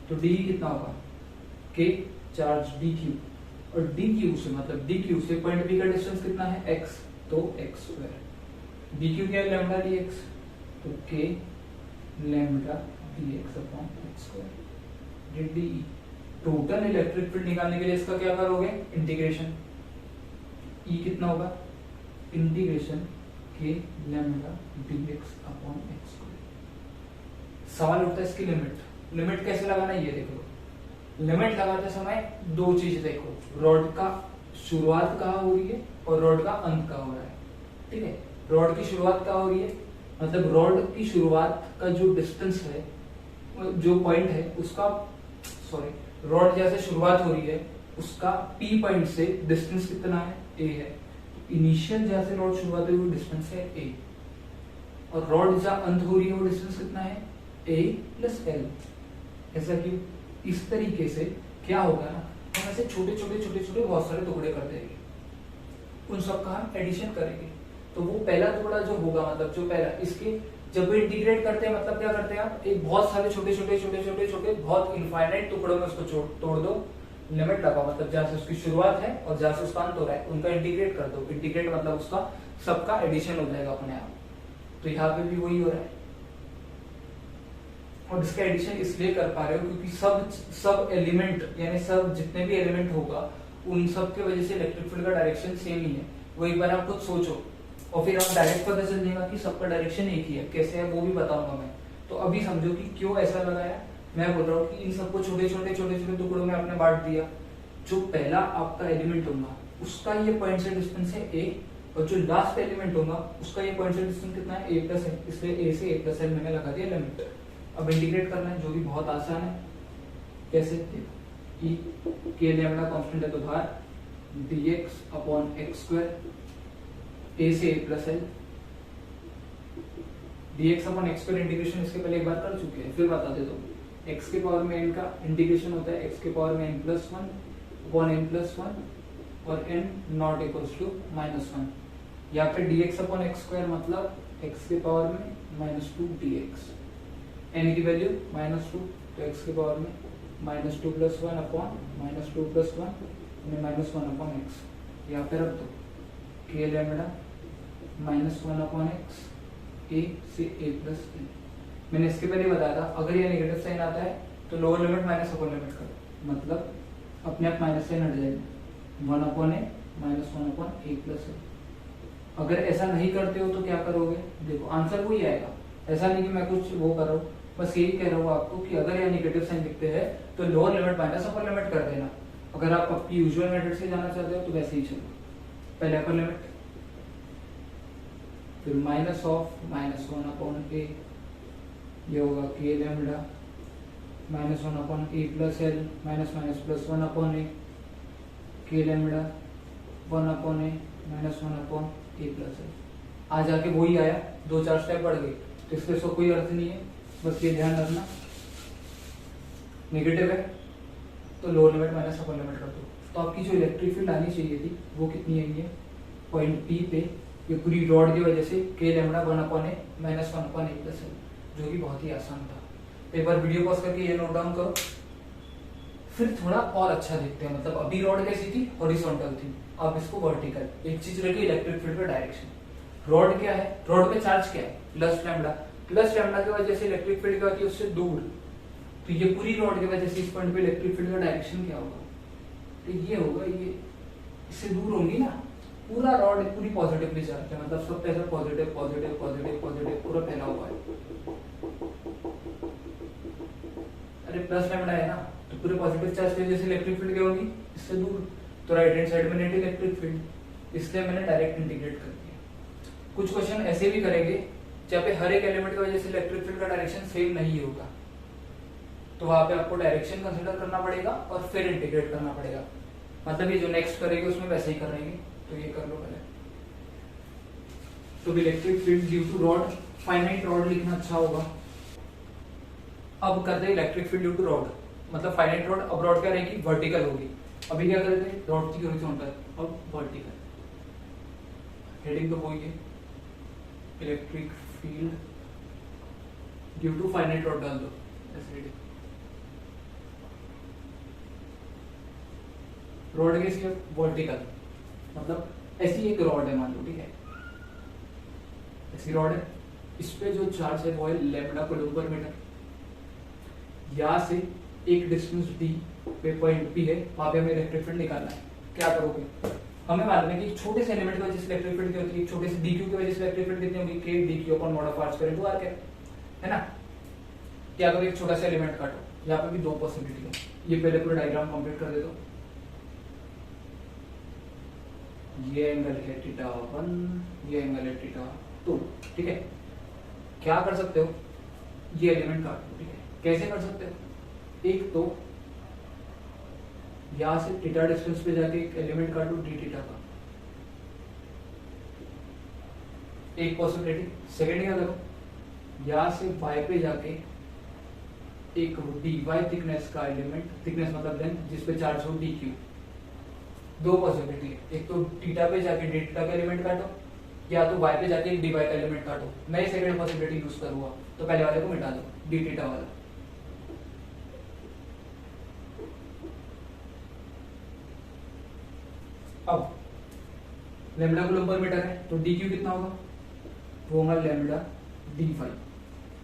तो डी कितना होगा के चार्ज dq, और dq से मतलब dq से पॉइंट बी का डिस्टेंस कितना है x, तो x स्क्वायर, dq क्या है लैम्डा dx, तो k lambda dx upon x square D. Total electric field निकालने के लिए इसका क्या करोगे इंटीग्रेशन, E कितना होगा इंटीग्रेशन के lambda dx upon x square. सवाल उठता है इसकी लिमिट कैसे लगाना है, ये देखो। लिमिट लगाते समय दो चीजें देखो, रॉड का शुरुआत कहाँ हो रही है और रॉड का अंत कहाँ हो रहा है, ठीक है। रॉड की शुरुआत कहाँ हो रही है, मतलब रॉड की शुरुआत का जो डिस्टेंस है, जो पॉइंट है उसका, सॉरी, रॉड जैसे शुरुआत हो रही है उसका P पॉइंट से डिस्टेंस कितना है A है। इनिशियल जैसे रॉड शुरुआत हुई डिस्टेंस है A, और रॉड जहाँ अंत हो रही है वो डिस्टेंस कितना है a प्लस एल। ऐसा क्यों? इस तरीके से क्या होगा ना, हम ऐसे छोटे छोटे छोटे छोटे बहुत सारे टुकड़े कर देंगे, उन सब का हम एडिशन करेंगे। तो वो पहला टुकड़ा जो होगा, मतलब जो पहला इसके जब भी इंटीग्रेट करते हैं, मतलब क्या करते हैं आप, एक बहुत सारे छोटे छोटे छोटे छोटे छोटे बहुत इनफाइनाइट टुकड़ों में उसको तोड़ दो, लिमिट लगा, मतलब जहां से उसकी शुरुआत है और जहां से उसका अंत हो रहा है उनका इंटीग्रेट कर दो। इंटीग्रेट मतलब उसका सबका एडिशन हो जाएगा अपने आप। तो यहाँ पे भी वही हो रहा है, और इसका एडिशन इसलिए कर पा रहे हो क्योंकि सब एलिमेंट यानी सब जितने भी एलिमेंट होगा उन सब के वजह से इलेक्ट्रिक फील्ड का डायरेक्शन सेम ही है। वो एक बार आप खुद सोचो और फिर आप डायरेक्ट पता चल जाएगा कि सबका डायरेक्शन एक ही है। कैसे है वो भी बताऊंगा मैं। तो अभी समझो कि क्यों ऐसा लगाया। मैं बोल रहा हूँ कि इन सबको छोटे छोटे छोटे छोटे टुकड़ों में आपने बांट दिया। जो पहला आपका एलिमेंट होगा उसका ये पॉइंट से डिस्टेंस है a, और जो लास्ट एलिमेंट होगा उसका ये पॉइंट से डिस्टेंस कितना है a प्लस है, इसलिए a से a प्लस मैंने लगा दिया लिमिट। अब इंटीग्रेट करना है जो भी बहुत आसान है। कैसे? e के लैम्डा कांस्टेंट है तो बाहर dx upon x square a से a plus L. dx upon x square integration इसके पहले एक बार कर चुके हैं, फिर बता देता हूँ। x के पावर में n का इंटीग्रेशन होता है x के पावर में n plus one upon n plus one और n not equals to minus one. यहाँ पे dx अपॉन x स्क्वायर मतलब x के पावर में माइनस टू dx, n की वैल्यू माइनस टू, तो x के पावर में minus two plus one upon minus two plus one minus one upon x. यहाँ पे रख दो k lambda minus one upon x a से a प्लस एल। मैंने इसके पहले बताया था अगर ये नेगेटिव साइन आता है तो lower limit minus upper limit करो, मतलब अपने आप माइनस साइन हट जाएगा। One upon A minus one upon A plus ए। अगर ऐसा नहीं करते हो तो क्या करोगे? देखो आंसर वही आएगा। ऐसा नहीं कि मैं कुछ वो कर रहा हूँ, बस यही कह रहा हूँ आपको कि अगर ये नेगेटिव साइन दिखते हैं तो lower limit minus upper limit कर देना। अगर आप आपकी यूजुअल मेथड से जाना चाहते हो तो वैसे ही चलो, पहले अपर लिमिट फिर minus of minus one upon A, ये होगा K lambda minus one upon A plus L minus minus plus one upon A, K lambda one upon A minus one upon A plus L. आ जाके वही आया, दो चार step बढ़ गए, तो इसलिए इसका कोई अर्थ नहीं है। बस ये ध्यान रखना नेगेटिव है तो lower limit minus upper limit कर दो। तो आपकी जो इलेक्ट्रिक फील्ड आनी चाहिए थी वो कितनी आई है? पॉइंट पी पे ये पूरी रॉड की वजह से के lambda one upon A minus one upon A plus L, जो कि बहुत ही आसान था। एक बार वीडियो पॉज करके ये नोट डाउन करो, फिर थोड़ा और अच्छा देखते हैं। मतलब अभी रॉड कैसी थी? हॉरिजॉन्टल थी, अब इसको वर्टिकल। एक चीज रखी इलेक्ट्रिक फील्ड का डायरेक्शन। रॉड क्या है? रॉड पे चार्ज क्या है? Plus lambda. प्लस लैम्डा की वजह से इलेक्ट्रिक फील्ड क्या होती है? उससे दूर। तो ये पूरी रॉड की वजह से इस पॉइंट पे इलेक्ट्रिक फील्ड का डायरेक्शन क्या होगा? तो ये होगा, ये इससे दूर होंगी ना। पूरा रॉड पूरी पॉजिटिवली चार्ज है, मतलब सब पैसा पॉजिटिव पॉजिटिव पॉजिटिव पॉजिटिव पूरा फैला हुआ है। अरे प्लस लैम्डा है ना, तो पूरे पॉजिटिव चार्ज की वजह से इलेक्ट्रिक फील्ड क्या होगी? इससे दूर। तो राइट हैंड साइड में नेट इलेक्ट्रिक फील्ड, इसलिए मैंने डायरेक्ट इंटीग्रेट कर दिया। कुछ क्वेश्चन ऐसे भी करेंगे जहाँ पे हर एक एलिमेंट की वजह से इलेक्ट्रिक फील्ड का डायरेक्शन सेम नहीं होगा, तो वहां पे आपको डायरेक्शन कंसीडर करना पड़ेगा और फिर इंटीग्रेट करना पड़ेगा। मतलब ये जो नेक्स्ट करेंगे उसमें वैसे ही करेंगे, तो ये कर लो पहले। तो electric field due to rod, finite rod लिखना अच्छा होगा। अब करते हैं electric field due to rod, मतलब फाइनाइट रॉड। अब रॉड क्या रहेगी? वर्टिकल होगी। अभी क्या करते हैं? रॉड की हॉरिजॉन्टल, अब वर्टिकल। हेडिंग तो वही है, electric field due to finite rod डाल दो ऐसे हेडिंग। रॉड कैसी है? वर्टिकल, मतलब ऐसी एक रॉड है मान लो, ठीक है, ऐसी रॉड है। इस पे जो चार्ज है वो है लैम्डा कूलम्ब पर मीटर। यहाँ से एक डिस्टेंस डी पे पॉइंट पी है, वहां पे हमें इलेक्ट्रिक फील्ड निकालना है। क्या करोगे? हमें मालूम है कि छोटे से एलिमेंट की वजह से इलेक्ट्रिक फील्ड क्या होती है? छोटे से डी क्यू की वजह से इलेक्ट्रिक फील्ड कितनी होगी? K d q upon mod of r square into r cap, है ना। क्या करो? एक छोटा सा एलिमेंट काटो। यहाँ पे भी दो पॉसिबिलिटी है। ये पहले पूरा डायग्राम कंप्लीट कर दे दो। ये एंगल है थीटा 1, ये एंगल है थीटा 2, ठीक है। क्या कर सकते हो? ये एलिमेंट काट दो, ठीक है। कैसे कर सकते हो? एक तो यहां से थीटा डिस्टेंस पे जाके एक एलिमेंट काटो डी थीटा का, एक पॉसिबिलिटी। सेकेंड क्या करो? यहाँ से y पे जाके एक dy थिकनेस का एलिमेंट, थिकनेस मतलब लेंथ, जिस पे चार्ज हो dq। दो पॉसिबिलिटी है, एक तो थीटा पे जाके d थीटा का एलिमेंट काटो, या तो y पे जाके dy का एलिमेंट काटो। मैं सेकंड पॉसिबिलिटी यूज करूंगा, तो पहले वाले को मिटा दो, d थीटा वाला। अब लैम्डा कूलम्ब मीटर है, तो dq कितना होगा, वो होगा लैम्डा d5।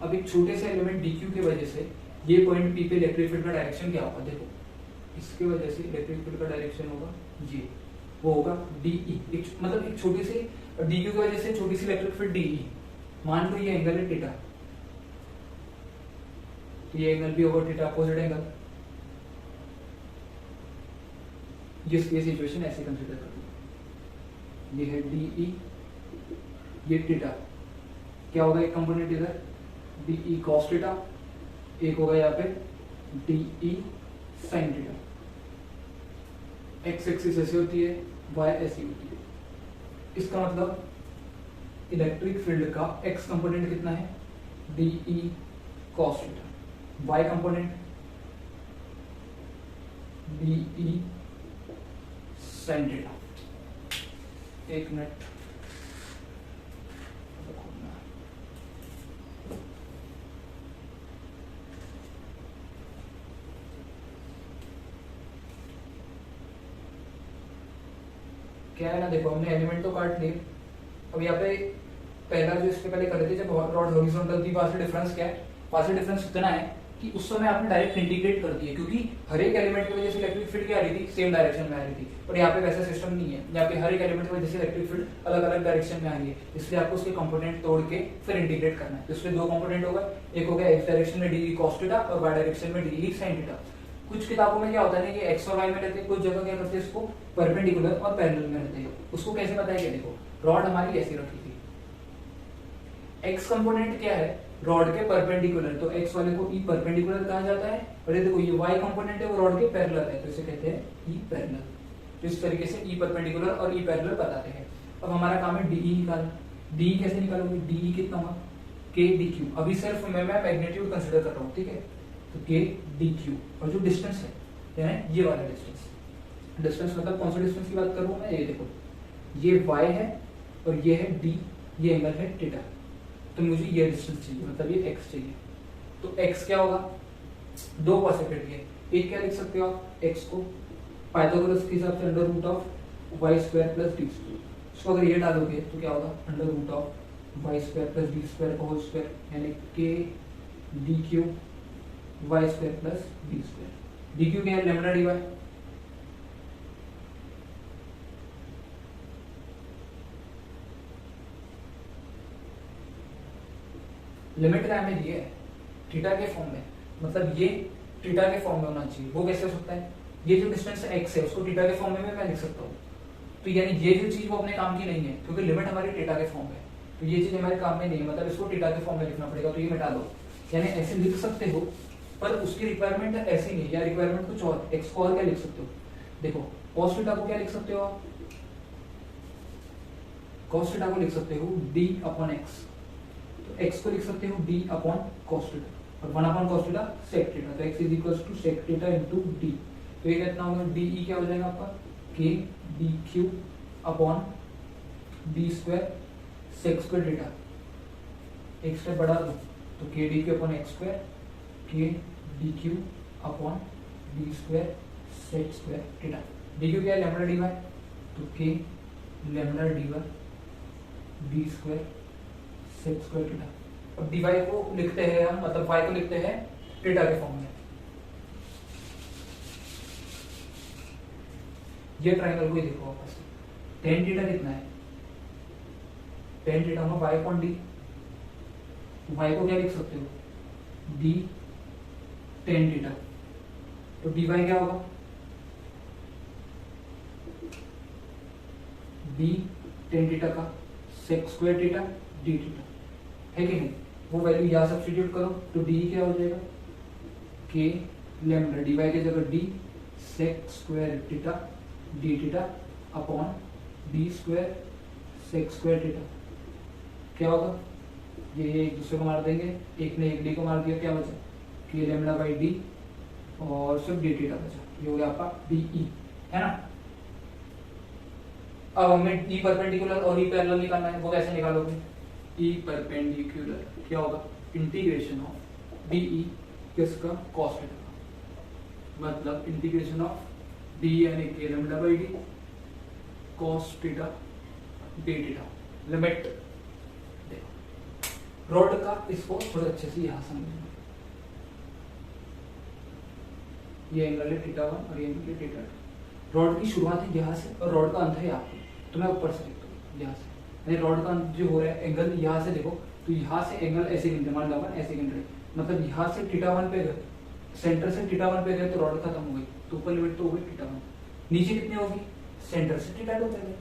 अब एक छोटे से एलिमेंट dq की वजह से ये पॉइंट P पे इलेक्ट्रिक फील्ड का डायरेक्शन क्या होगा, देखो इसके वजह से इलेक्ट्रिक फील्ड का डायरेक्शन होगा ये, वो होगा DE। मतलब एक छोटी सी dq की वजह से छोटी सी इलेक्ट्रिक फील्ड DE। मान लो ये एंगल है थीटा, तो ये एंगल भी होगा थीटा, अपोजिट एंगल। ये सिचुएशन ऐसे कंसीडर कर लो, ये है DE, ये थीटा, क्या होगा एक कंपोनेंट इधर DE cos थीटा, एक होगा यहाँ पे DE sin थीटा। एक्स एक्सिस ऐसी होती है, वाई ऐसी होती है। इसका मतलब इलेक्ट्रिक फील्ड का एक्स कंपोनेंट कितना है, DE cos थीटा, वाई कंपोनेंट DE sin थीटा। एक मिनट, क्या है ना, देखो हमने एलिमेंट तो काट लिए। अब यहाँ पे पहला जो इसके पहले कर रहे थे, जब रॉड हॉरिजॉन्टल थी, वहां से डिफरेंस क्या है, वहां से डिफरेंस इतना है कि उस समय आपने डायरेक्ट इंटीग्रेट कर दिया, क्योंकि हर एक एलिमेंट की वजह से इलेक्ट्रिक फील्ड क्या आ रही थी, सेम डायरेक्शन में आ रही थी। और यहाँ पे वैसा सिस्टम नहीं है, यहाँ पे हर एक एलिमेंट की वजह से इलेक्ट्रिक फील्ड अलग अलग डायरेक्शन में आ रही है, इसलिए आपको उसके कंपोनेंट तोड़ के फिर इंटीग्रेट करना है। तो इसलिए दो कंपोनेंट होगा, एक हो गया एक्स डायरेक्शन में DE cos थीटा और वाई डायरेक्शन में DE sin थीटा। कुछ किताबों में क्या होता है ना कि एक्स और वाई में रहते हैं, कुछ जगह क्या करते हैं इसको परपेंडिकुलर और पैरेलल में रहते हैं। उसको कैसे पता है, क्या देखो रॉड हमारी ऐसी रखी थी, एक्स कंपोनेंट क्या है रॉड के परपेंडिकुलर, तो एक्स वाले को ई परपेंडिकुलर कहा जाता है, और ये देखो ये वाई कंपोनेंट है वो रॉड के पैरेलल है, तो इसे कहते हैं ई पैरेलल। तो इस तरीके से ई परपेंडिकुलर और ई पैरेलल बताते हैं। अब हमारा काम है DE निकालना। DE कैसे निकालोगे, DE कितना होगा K dq। अभी सिर्फ मैं मैग्नीट्यूड कंसीडर कर रहा हूँ, ठीक है, तो K dq, और जो डिस्टेंस है यानी ये वाला डिस्टेंस, डिस्टेंस मतलब कौन सा डिस्टेंस की बात कर रहा हूँ मैं, ये देखो ये y है और ये है d, ये एंगल है थीटा, तो मुझे ये डिस्टेंस चाहिए, मतलब ये x चाहिए। तो x क्या होगा, दो पॉसिबिलिटी है, एक क्या लिख सकते हो आप, x को पाइथागोरस के हिसाब से under root of y square plus d square, इसको अगर ये डालोगे तो क्या होगा under root of y square plus d square का होल स्क्वायर, यानी k d q y square plus d square. D q क्या है, लैम्डा डी वाई, लिमिट का हमें दिया है थीटा के फॉर्म में, मतलब ये थीटा के फॉर्म में होना चाहिए। वो कैसे हो सकता है, ये जो डिस्टेंस x है उसको थीटा के फॉर्म में मैं लिख सकता हूँ, तो यानी ये जो चीज वो अपने काम की नहीं है, क्योंकि लिमिट हमारी थीटा के फॉर्म में है, तो ये चीज हमारे काम में नहीं है, मतलब इसको थीटा के फॉर्म में लिखना पड़ेगा, तो ये मिटा दो। यानी ऐसे लिख सकते हो, पर उसकी रिक्वायरमेंट ऐसी नहीं, या रिक्वायरमेंट कुछ और, एक्स को और क्या लिख सकते हो, देखो कॉस थीटा को क्या लिख सकते हो आप, कॉस थीटा को लिख सकते हो d अपॉन एक्स, तो x को लिख सकते हो d अपॉन cos थीटा, और 1 upon cos theta sec theta, तो x is equals to sec theta into d, तो ये कितना होगा de क्या हो जाएगा आपका k dq upon d square sec square theta, एक स्टेप बढ़ा दो तो k dq upon x square, k dq upon d square sec square theta. dq क्या है लैम्डा dy, तो k lambda dy d square sec square theta. अब dy को लिखते हैं हम, मतलब y को लिखते हैं थीटा के फॉर्म में। ये ट्रायंगल को ही देखो वापस, tan थीटा कितना है, tan थीटा होगा y अपॉन d, y को क्या लिख सकते हो d tan थीटा, तो dy क्या होगा d tan थीटा का sec square theta d theta, है कि नहीं, वो वैल्यू यहाँ सब्स्टिट्यूट करो तो d क्या हो जाएगा k लैम्डा dy की जगह d sec square theta d theta upon d square sec square theta, क्या होगा ये एक दूसरे को मार देंगे, एक ने एक डी को मार दिया, क्या बचा के लैम्डा बाई डी और सिर्फ डी थीटा बचा, ये हो गया आपका डीई, है ना। अब हमें ई परपेंडिकुलर और ई पैरेलल निकालना है, वो कैसे निकालोगे, ई परपेंडिकुलर क्या होगा, इंटीग्रेशन ऑफ डीई किसका, कॉस थीटा, मतलब इंटीग्रेशन ऑफ डी यानी के lambda by d cos theta D theta, limit rod का, इसको थोड़ा अच्छे से यहां समझना, ये एंगल है थीटा 1 और ये एंगल है थीटा 2। रॉड की शुरुआत है यहाँ से और रॉड का अंत है यहाँ पे, तो मैं ऊपर से लिखता हूँ यहाँ से, यानी रॉड का अंत जो हो रहा है एंगल यहाँ से देखो, तो यहाँ से एंगल ऐसे गिनते, मान लो अपन ऐसे गिन रहे, मतलब यहाँ से थीटा 1 पे गए, सेंटर से थीटा 1 पे गए तो रॉड खत्म हो गई, तो ऊपर लिमिट तो हो गई थीटा 1, नीचे कितनी होगी, सेंटर से थीटा 2 पे गए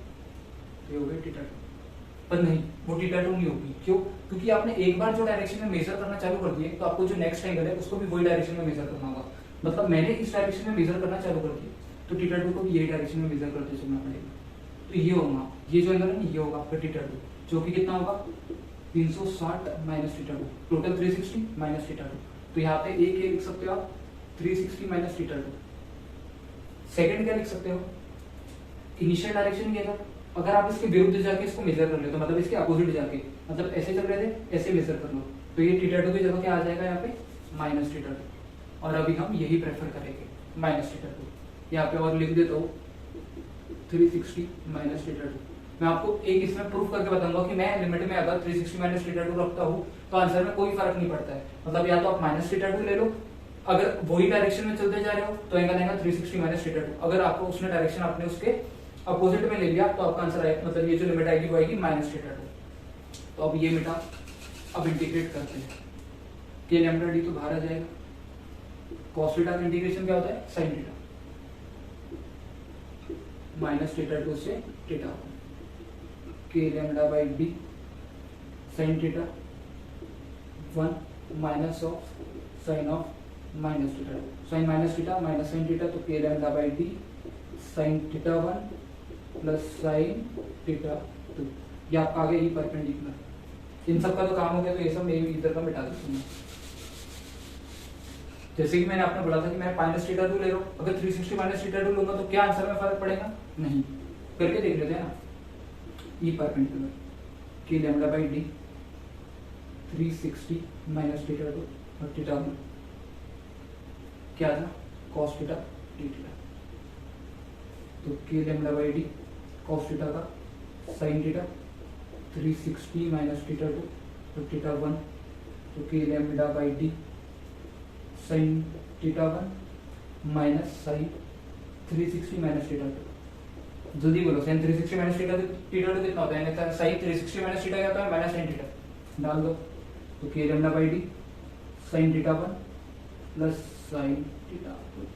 तो हो गई थीटा 2, पर नहीं वो थीटा 2 नहीं होगी, क्यों, क्योंकि आपने एक बार जो डायरेक्शन में मेजर करना चालू कर दिए, तो आपको जो नेक्स्ट एंगल है उसको भी वही डायरेक्शन में मेजर करना होगा, मतलब मैंने इस डायरेक्शन में मेजर करना चालू कर दिया, तो थीटा 2 को भी यही डायरेक्शन में मेजर करते चलना पड़ेगा, तो ये होगा, ये जो एंगल है ना ये होगा आपका थीटा 2, जो कि कितना होगा 360 minus theta 2, total 360 minus theta 2, तो यहाँ पे एक ये लिख सकते हो आप 360 माइनस थीटा 2। सेकंड क्या लिख सकते हो, इनिशियल डायरेक्शन ये था, अगर आप इसके विरुद्ध जाके इसको मेजर कर ले, तो मतलब इसके अपोजिट जाके, मतलब ऐसे चल रहे थे ऐसे मेजर कर लो, तो ये थीटा 2 की जगह क्या आ जाएगा यहाँ पे माइनस थीटा 2, और अभी हम यही प्रेफर करेंगे माइनस थीटा 2, यहाँ पे और लिख देता हूँ 360 माइनस थीटा 2। मैं आपको एक इसमें प्रूफ करके बताऊंगा कि मैं लिमिट में अगर 360 माइनस थीटा 2 रखता हूँ तो आंसर में कोई फर्क नहीं पड़ता है, मतलब या तो आप माइनस थीटा 2 ले लो, अगर वही डायरेक्शन में चलते जा रहे हो तो एंगल आएगा 360 माइनस थीटा 2, अगर आपको उसने डायरेक्शन आपने उसके अपोजिट में ले लिया तो आपका आंसर आएगा, मतलब ये जो लिमिट आएगी वो आएगी माइनस थीटा 2। तो अब ये मिटा, अब इंटीग्रेट करते हैं, के लैम्डा डी तो बाहर आ जाएगा, कॉस थीटा का इंटीग्रेशन क्या होता है साइन थीटा, माइनस थीटा 2 से theta 1, k lambda by d sine theta 1 minus of sine of minus theta 2, sine minus theta minus sine theta, तो k lambda by d sine theta 1 plus sine theta 2, ये आपका आ गया E perpendicular. इन सब का तो काम हो गया, तो ये सब मैं इधर का मिटा दूंगा। जैसे कि मैंने आपने बोला था कि मैं माइनस थीटा 2 ले रहा हूँ, अगर 360 माइनस थीटा 2 लूंगा तो क्या आंसर में फर्क पड़ेगा, नहीं, करके देख लेते हैं ना। ई परपेंडिकुलर के lambda by D 360 minus theta 2 और थीटा 1 क्या था कॉस थीटा डी थीटा, तो k lambda by d cos theta का साइन थीटा 360 माइनस थीटा 2 और थीटा 1, तो k lambda by d sine theta 1 minus sine 360 minus theta 2, जल्दी बोलो, sign 360 minus theta 2 कितना होता है, साइन 360 माइनस थीटा क्या होता है माइनस साइन थीटा, डाल दो, तो k lambda by d sine theta 1 plus sine theta 2,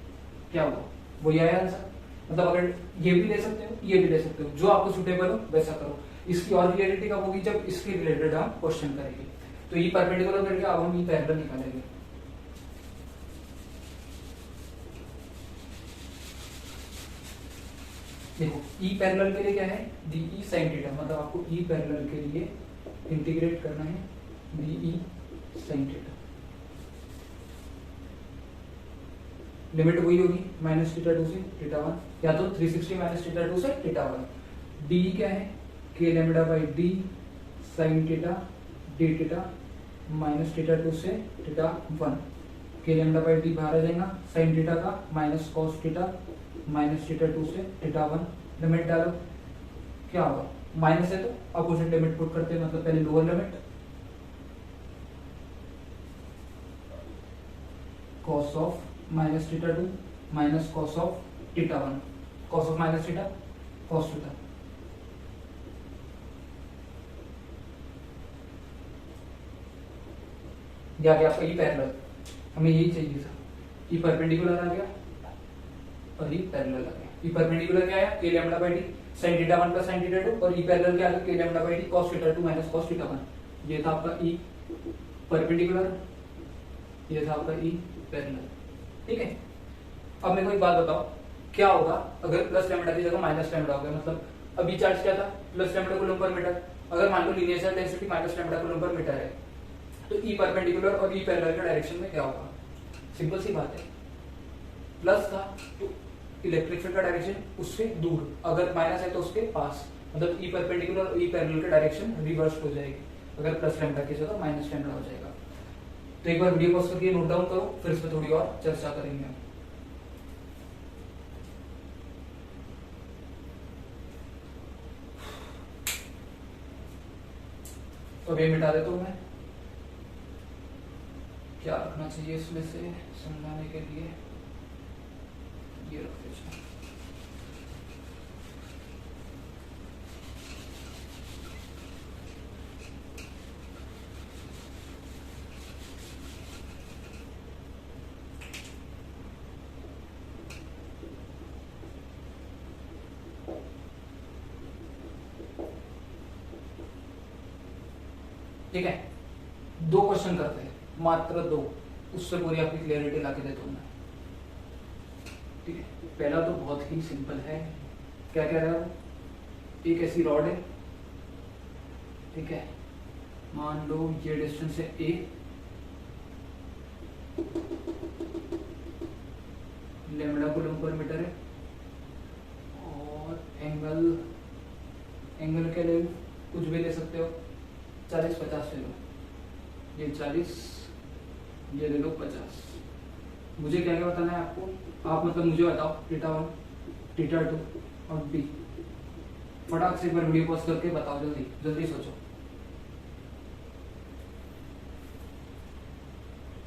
क्या होगा वही आया आंसर। मतलब अगर ये भी ले सकते हो ये भी ले सकते हो, जो आपको सुटेबल हो वैसा करो। इसकी और क्लियरिटी कब होगी, जब इसके रिलेटेड हम क्वेश्चन करेंगे। तो ये परपेंडिकुलर करके अब हम ये पैरेलल निकालेंगे। देखो ई पैरेलल के लिए क्या है, डी साइन थीटा, मतलब आपको ई पैरेलल के लिए इंटीग्रेट करना है डी साइन थीटा, लिमिट वही होगी माइनस थीटा 2 से थीटा 1, या तो 360 माइनस थीटा 2 से थीटा 1। डी क्या है के lambda by d sine theta D theta minus theta 2 से theta 1, k lambda by D बाहर आ जाएगा, साइन थीटा का minus cos theta minus theta 2 से थीटा 1, लिमिट डालो, क्या होगा माइनस है तो अपोजिट लिमिट पुट करते हैं, मतलब पहले lower limit cos of minus theta 2 minus cos of theta 1, cos of minus theta cos theta, या गया आपका ई पैरेलल, हमें यही चाहिए था, ई परपेंडिकुलर आ गया और ई पैरेलल आ गया। ई परपेंडिकुलर क्या आया के lambda by D sin theta 1 plus sin theta 2, और ई पैरेलल क्या आ गया के lambda by D cos theta 2 minus cos theta 1। ये था आपका ई परपेंडिकुलर, ये था आपका ई पैरेलल, ठीक है। अब मेरे को एक बात बताओ, क्या होगा अगर प्लस लैम्डा की जगह माइनस लैम्डा हो गया, मतलब अभी चार्ज क्या था प्लस लैम्डा कूलम पर मीटर, अगर मान लो linear charge density minus lambda coulomb पर मीटर है तो ई परपेंडिकुलर और ई पैरेलल के डायरेक्शन में क्या होगा? सिंपल सी बात है, प्लस था तो इलेक्ट्रिक फील्ड का डायरेक्शन उससे दूर, अगर माइनस है तो उसके पास, मतलब ई परपेंडिकुलर और ई पैरेलल के डायरेक्शन रिवर्स हो जाएगी। अगर प्लस लैम्डा की जगह माइनस लैम्डा हो जाएगा। तो एक बार वीडियो पॉज करके नोट डाउन करो, फिर इस पर थोड़ी और चर्चा करेंगे हम। तो ये मिटा देता हूं मैं। क्या रखना चाहिए इसमें से समझाने के लिए? ये रख दीजिए। ठीक है, 2 क्वेश्चन करते हैं, मात्र 2, उससे पूरी आपकी क्लियरिटी ला के देता हूं मैं। ठीक है, पहला तो बहुत ही सिंपल है। क्या कह रहा है? एक ऐसी रॉड है, ठीक है, मान लो ये डिस्टेंस है a, लैम्डा कूलम पर मीटर है, और एंगल के लिए कुछ भी ले सकते हो, 40-50 ले लो, ये 40, ये ले लो 50। मुझे क्या क्या बताना है आपको? आप मतलब मुझे बताओ θ1, θ2 और d। फटाक से एक बार वीडियो पॉज करके बताओ, जल्दी जल्दी सोचो।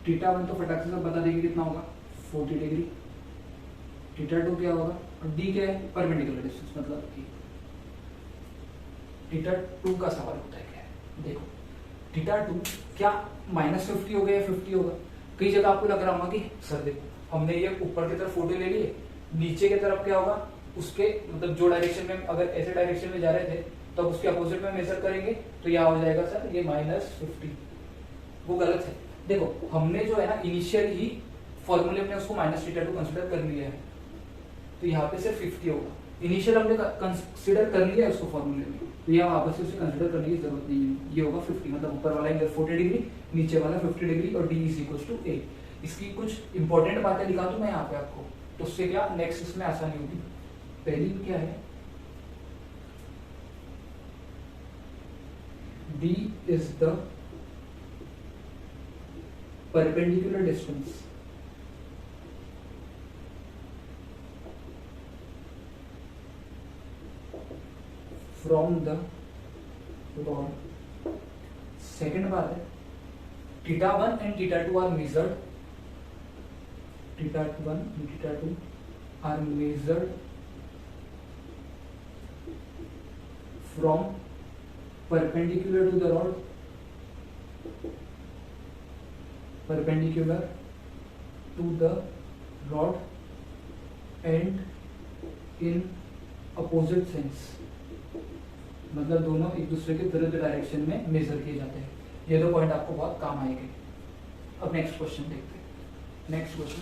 θ1 तो फटाक से सब बता देंगे कितना होगा, 40 डिग्री। θ2 क्या होगा, और d क्या है? परपेंडिकुलर डिस्टेंस, मतलब कि θ2 का सवाल होता है क्या है? देखो θ2 क्या -50 होगा या 50 होगा? कई जगह आपको लग रहा होगा कि सर देखो हमने ये ऊपर की तरफ फोटो ले लिए, नीचे की तरफ क्या होगा, उसके मतलब जो डायरेक्शन में, अगर ऐसे डायरेक्शन में जा रहे थे तो उसके अपोजिट में मेजर करेंगे तो यह हो जाएगा सर ये -50। वो गलत है। देखो हमने जो है ना इनिशियल ही फॉर्मूले में उसको -θ2 कंसिडर कर लिया है, तो यहाँ पे सिर्फ 50 होगा। इनिशियल हमने कंसिडर कर लिया है उसको फॉर्मूले में, तो यहाँ वापस से उसे कंसिडर करने की जरूरत नहीं है। ये होगा 50, मतलब ऊपर वाला एंगल 40 डिग्री, नीचे वाला 50 डिग्री, और d = a। इसकी कुछ इंपॉर्टेंट बातें दिखा दूं मैं यहाँ पे आपको, तो उससे क्या नेक्स्ट इसमें आसानी होगी। पहली क्या है, d is the perpendicular distance from the rod। Second बात है θ1 and θ2 are measured, θ1 and θ2 are measured from perpendicular to the rod, perpendicular to the rod and in opposite sense, मतलब दोनों एक दूसरे के विरुद्ध डायरेक्शन में मेजर किए जाते हैं। ये 2 पॉइंट आपको बहुत काम आएंगे। अब नेक्स्ट क्वेश्चन देखते हैं। नेक्स्ट क्वेश्चन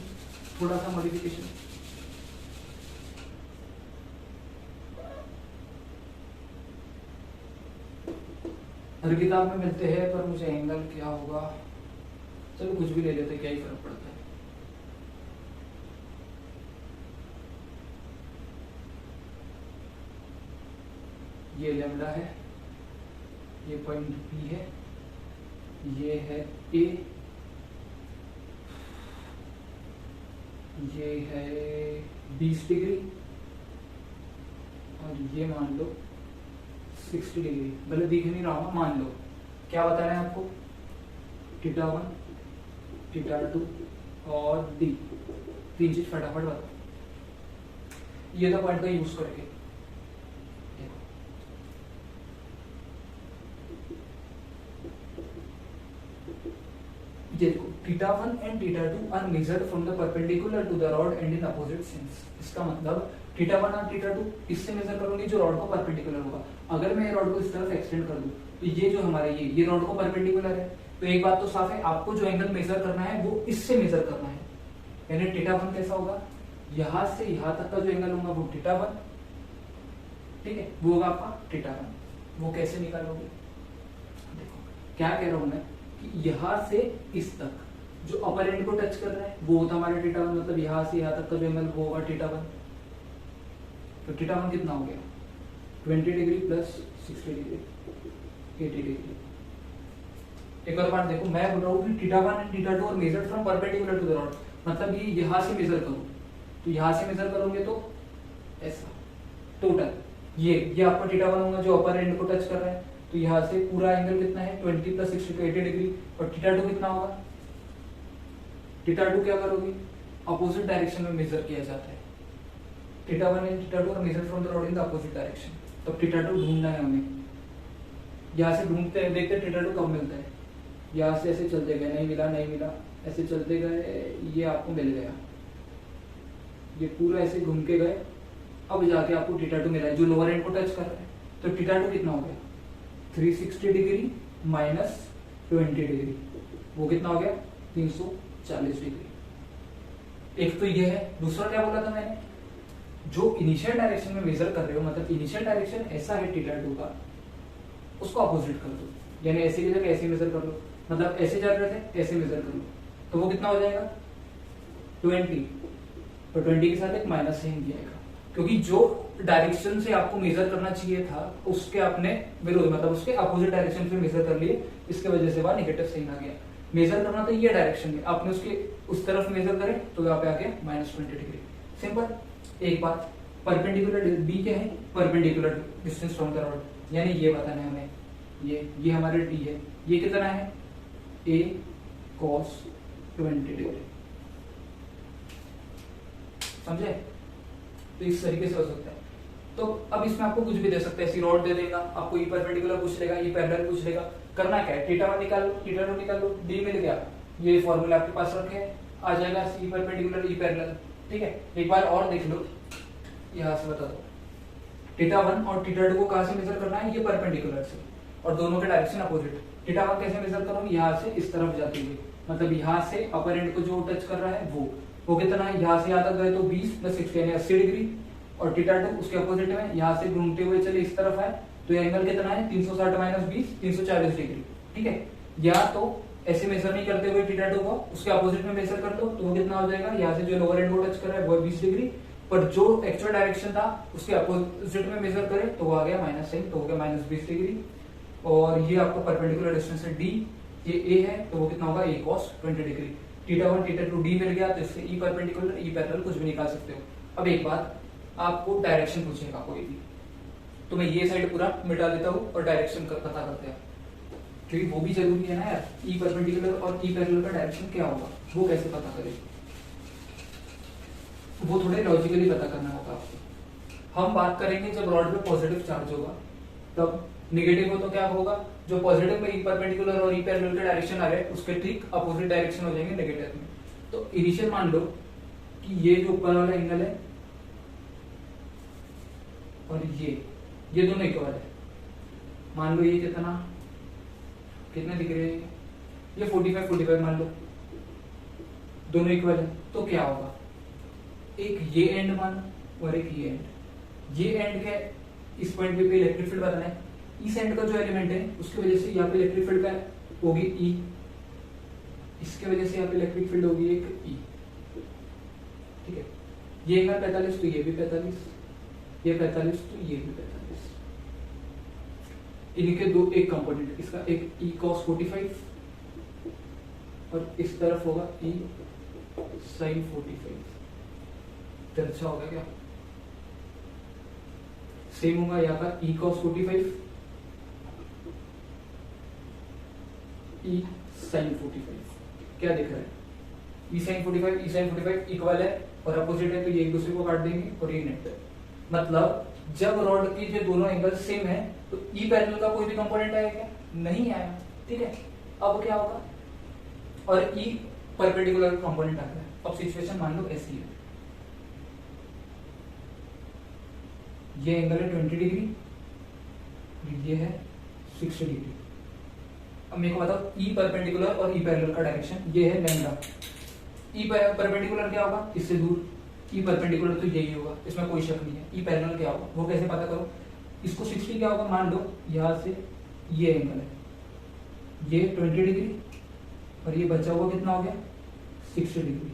थोड़ा सा मॉडिफिकेशन, हर किताब में मिलते हैं, पर मुझे एंगल क्या होगा, चलो कुछ भी ले लेते हैं, क्या ही फर्क पड़ता है। ये लैम्डा है, ये पॉइंट बी है, ये है ए, ये है 20 डिग्री, और ये मान लो 60 डिग्री। भले दिख नहीं रहा होगा, मान लो। क्या बताना है आपको? θ1, θ2 और d, 3 चीज फटाफट बताओ। ये तो पॉइंट का यूज करके देखो, θ1 and θ2 are measured from the perpendicular to the rod and in opposite sense। इसका मतलब θ1 और θ2 इससे मेजर करोगे जो रॉड को परपेंडिकुलर होगा। अगर मैं रॉड को इस तरफ एक्सटेंड कर दूं तो ये जो हमारे ये रॉड को परपेंडिकुलर है, तो एक बात तो साफ है, आपको जो एंगल मेजर करना है वो इससे मेजर करना है। यानी θ1 कैसा होगा, यहां से यहां तक का जो एंगल होगा वो θ1, ठीक है, वो होगा आपका θ1। वो कैसे निकालोगे? देखो क्या कह रहा हूं मैं कि यहां से इस तक जो अपर एंड को टच कर रहा है वो होता हमारा थीटा वन, मतलब यहां से यहां तक का जो एंगल वो होगा थीटा वन। तो थीटा वन कितना हो गया? 20 डिग्री प्लस 60 डिग्री 80 डिग्री। एक और बात देखो, मैं बोल रहा हूँ कि theta one and theta two और measured from perpendicular to the rod, मतलब ये यहां से मेजर करो, तो यहां से मेजर करोगे तो ऐसा टोटल ये आपका थीटा वन होगा जो अपर एंड को टच कर रहा है, तो यहाँ से पूरा एंगल कितना है 20 प्लस 60 तो 80 डिग्री। और थीटा टू कितना होगा? थीटा टू क्या करोगे? अपोजिट डायरेक्शन में मेजर किया जाता है। Theta one and theta two are measure from the rod in the opposite direction. तो थीटा टू ढूंढना है हमें, यहाँ से ढूंढते हैं, देखते हैं थीटा टू कब मिलता है। यहाँ से ऐसे चलते गए, नहीं मिला नहीं मिला, ऐसे चलते गए, ये आपको मिल गया, ये पूरा ऐसे घूम के गए, अब जाके आपको थीटा टू मिला है जो लोअर एंड को टच कर रहा है। तो थीटा टू कितना हो गया? 360 डिग्री माइनस 20 डिग्री, वो कितना हो गया? 340 डिग्री। एक तो ये है। दूसरा क्या बोला था मैंने? जो इनिशियल डायरेक्शन में मेजर कर रहे हो, मतलब इनिशियल डायरेक्शन ऐसा है थीटा टू का, उसको अपोजिट कर दो, यानी ऐसे की जगह ऐसे मेजर कर लो, मतलब ऐसे चल रहे थे ऐसे मेजर कर लो, तो वो कितना हो जाएगा? 20। तो 20 के साथ एक माइनस साइन दिया जाएगा, क्योंकि जो डायरेक्शन से आपको मेजर करना चाहिए था उसके आपने विरोध, मतलब उसके अपोजिट डायरेक्शन से मेजर कर लिए, इसके वजह से वह नेगेटिव साइन आ गया। मेजर करना था ये डायरेक्शन में, आपने उसके उस तरफ मेजर करे तो यहाँ पे आ गया -20 डिग्री। सिंपल। एक बात, परपेंडिकुलर बी क्या है? Perpendicular distance from the rod, यानी ये बताना है हमें, ये हमारे डी है, ये कितना है? a cos 20 degree. समझे? तो इस तरीके से हो सकता है। तो अब इसमें आपको कुछ भी दे सकते हैं, ऐसी रॉड दे देगा, आपको ई परपेंडिकुलर पूछ लेगा, ई पैरेलल पूछ लेगा। करना क्या है? थीटा वन निकाल लो, थीटा टू निकाल लो, डी मिल गया, ये फॉर्मूला आपके पास रखे आ जाएगा ई परपेंडिकुलर ई पैरेलल। ठीक है, एक बार और देख लो, यहाँ से बता दो, थीटा वन और थीटा टू को कहां से मेजर करना है? ये परपेंडिकुलर से, और दोनों के डायरेक्शन अपोजिट। थीटा वन कैसे मेजर करोगे? यहाँ से इस तरफ जाते हुए, मतलब यहाँ से अपर एंड को जो टच कर रहा है वो कितना है? यहाँ से यहाँ तक गए तो 20 प्लस 60 यानी 80 डिग्री, और थीटा टू उसके अपोजिट में, यहाँ से घूमते हुए चले इस तरफ है, तो ये एंगल कितना है? 360 माइनस 20 340 डिग्री। ठीक है, या तो ऐसे मेजर नहीं करते हुए थीटा टू को उसके अपोजिट में मेजर कर दो, तो वो कितना हो जाएगा? यहाँ से जो लोअर एंड को टच कर रहा है वो 20 डिग्री, पर जो एक्चुअल डायरेक्शन था उसके अपोजिट में मेजर करे तो वो आ गया माइनस साइन, तो हो गया -20 डिग्री। और ये आपका परपेंडिकुलर डिस्टेंस है डी, ये ए है, तो वो कितना होगा? a cos 20 degree. Theta one theta two D मिल गया, तो इससे ई परपेंडिकुलर ई पैरेलल कुछ भी निकाल सकते हो। अब एक बात, आपको डायरेक्शन पूछेगा कोई भी, तो मैं ये साइड पूरा मिटा देता हूँ और डायरेक्शन पता करते हैं, क्योंकि वो भी जरूरी है ना यार, ई परपेंडिकुलर और ई पैरेलल का डायरेक्शन क्या होगा वो कैसे पता करें, वो थोड़े लॉजिकली पता करना होगा आपको। हम बात करेंगे जब रॉड पे पॉजिटिव चार्ज होगा, तब नेगेटिव हो तो क्या होगा? जो पॉजिटिव में ई परपेंडिकुलर और ई पैरेलल का डायरेक्शन आ रहा है उसके ठीक अपोजिट डायरेक्शन हो जाएंगे नेगेटिव में। तो इनिशियल मान लो कि ये जो ऊपर वाला एंगल है और ये दोनों इक्वल है। मान लो ये कितने दिख रहे हैं? ये 45 मान लो, दोनों इक्वल है, तो क्या होगा? एक ये एंड मानो और एक ये एंड। ये एंड क्या है? इस पॉइंट पे इलेक्ट्रिक फील्ड बताना है, इस एंड का जो एलिमेंट है उसकी वजह से यहाँ पे इलेक्ट्रिक फील्ड का होगी ई, इसके वजह से यहाँ पे इलेक्ट्रिक फील्ड होगी एक ई। ठीक है, ये एंगल 45 तो ये भी 45, ये 45 तो ये भी 45। इनके दो एक कंपोनेंट, इसका एक ई cos 45 और इस तरफ होगा ई sin 45। अच्छा होगा क्या? सेम होगा यहाँ का ई cos 45 ई sin 45। क्या दिख रहा है? ई sin 45 इक्वल है और अपोजिट है, तो ये एक दूसरे को काट देंगे और ये नेट है। मतलब जब रॉड की जो दोनों एंगल सेम है तो ई पैरेलल का कोई भी कंपोनेंट आएगा क्या? नहीं आया। ठीक है, अब क्या होगा? और ई परपेंडिकुलर कंपोनेंट आ गया। अब सिचुएशन मान लो ऐसी है, ये एंगल है 20 डिग्री, ये है 60 डिग्री। अब मेरे को बताओ ई परपेंडिकुलर और ई पैरेलल का डायरेक्शन ये है लैम्डा। ई परपेंडिकुलर क्या होगा? इससे दूर। ई परपेंडिकुलर तो यही होगा, इसमें कोई शक नहीं है। ई पैरेलल क्या होगा वो कैसे पता करो? इसको 60 क्या होगा, मान लो यहां से ये एंगल है, ये 20 डिग्री और ये बचा हुआ कितना हो गया 60 डिग्री।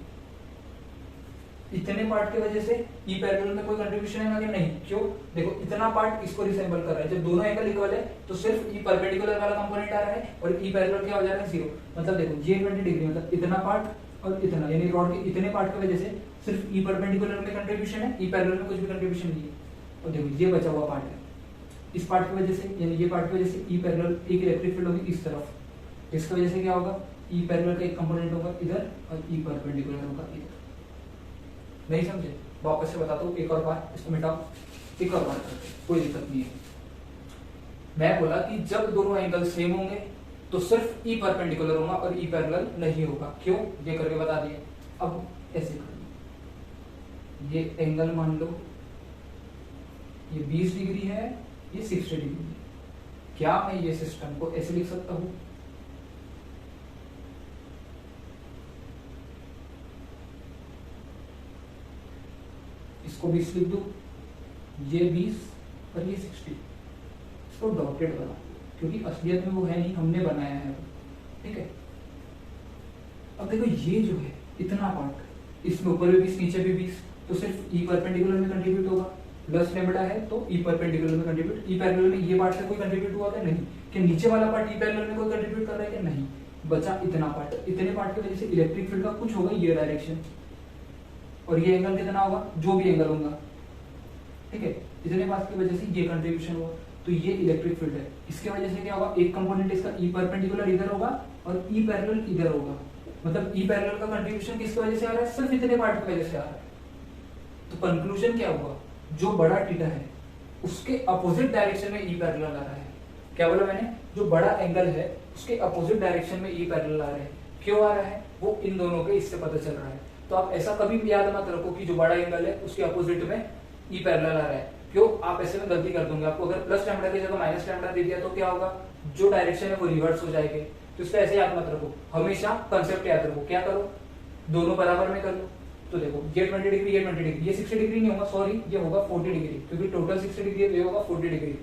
इतने पार्ट की वजह से ई पैरेलल में कोई कंट्रीब्यूशन है कि नहीं, क्यों, देखो इतना पार्ट इसको रिसेंबल कर रहा है, जब दोनों एंगल इक्वल है तो सिर्फ ई परपेंडिकुलर वाला कंपोनेंट आ रहा है और ई पैरेलल क्या हो जा रहा है 0। मतलब देखो ये 20 डिग्री मतलब इतना पार्ट और इतना, यानी रॉड के इतने पार्ट की वजह से सिर्फ ई परपेंडिकुलर में कंट्रीब्यूशन है, ई पैरेलल में कुछ भी कंट्रीब्यूशन नहीं है। और देखो ये बचा हुआ पार्ट है, इस पार्ट की वजह से, यानी ये पार्ट की वजह से ई पैरेलल एक इलेक्ट्रिक फील्ड होगी इस तरफ, इसकी वजह से क्या होगा, ई पैरेलल का एक कंपोनेंट होगा इधर और ई परपेंडिकुलर होगा इधर। नहीं समझे, वापस से बताता हूँ एक और बार, इसको मिटाओ, एक और बार करते हैं, कोई दिक्कत नहीं है। मैं बोला कि जब दोनों एंगल सेम होंगे तो सिर्फ ई परपेंडिकुलर होगा और ई पैरेलल नहीं होगा, क्यों, ये करके बता दिए। अब ऐसे कर लो, ये एंगल मान लो ये 20 डिग्री है, ये 60 डिग्री है, क्या मैं ये सिस्टम को ऐसे लिख सकता हूं, इसको 20 लिख दूं, ये 20 और ये 60, इसको डॉटेड बना, क्योंकि असलियत में वो है नहीं, हमने बनाया है, ठीक है। अब देखो ये जो है इतना पार्ट, इसमें ऊपर भी 20 नीचे भी 20, तो सिर्फ ई परपेंडिकुलर में कंट्रीब्यूट होगा, प्लस लैम्बडा है तो ई परपेंडिकुलर में कंट्रीब्यूट, ई पैरेलल में ये पार्ट से कोई कंट्रीब्यूट हुआ है नहीं, कि नीचे वाला पार्ट ई पैरेलल में कोई कंट्रीब्यूट कर रहा है कि नहीं, बचा इतना पार्ट, इतने पार्ट की वजह से इलेक्ट्रिक फील्ड का कुछ होगा ये डायरेक्शन, और ये एंगल कितना होगा, जो भी एंगल होगा, ठीक है, इतने पार्ट की वजह से ये कंट्रीब्यूशन हुआ, तो ये इलेक्ट्रिक फील्ड है। इसके वजह से क्या होगा, एक कंपोनेंट इसका ई परपेंडिकुलर इधर होगा और ई पैरेलल इधर होगा, मतलब ई पैरेलल का कंट्रीब्यूशन किसकी वजह से आ रहा है, सिर्फ इतने पार्ट की वजह से आ रहा है। तो कंक्लूजन क्या हुआ, जो बड़ा थीटा है उसके अपोजिट डायरेक्शन में ई पैरेलल आ रहा है, क्या बोला मैंने, जो बड़ा एंगल है उसके अपोजिट डायरेक्शन में ई पैरेलल आ रहा है, क्यों आ रहा है, वो इन दोनों के इससे पता चल रहा है। तो आप ऐसा कभी भी याद मत रखो कि जो बड़ा एंगल है उसके अपोजिट में ई पैरेलल आ रहा है, क्यों, आप ऐसे में गलती कर दोगे, आपको अगर प्लस लैम्बडा की जगह माइनस लैम्बडा दे दिया तो क्या होगा, जो डायरेक्शन है वो रिवर्स हो जाएगी। तो इसका ऐसे याद मत रखो, हमेशा कंसेप्ट याद रखो, क्या करो, दोनों बराबर में कर लो। तो देखो ये 20 डिग्री, ये 20 डिग्री, ये 60 डिग्री नहीं होगा, सॉरी ये होगा 40 डिग्री, क्योंकि टोटल 60 डिग्री है, ये होगा 40 डिग्री,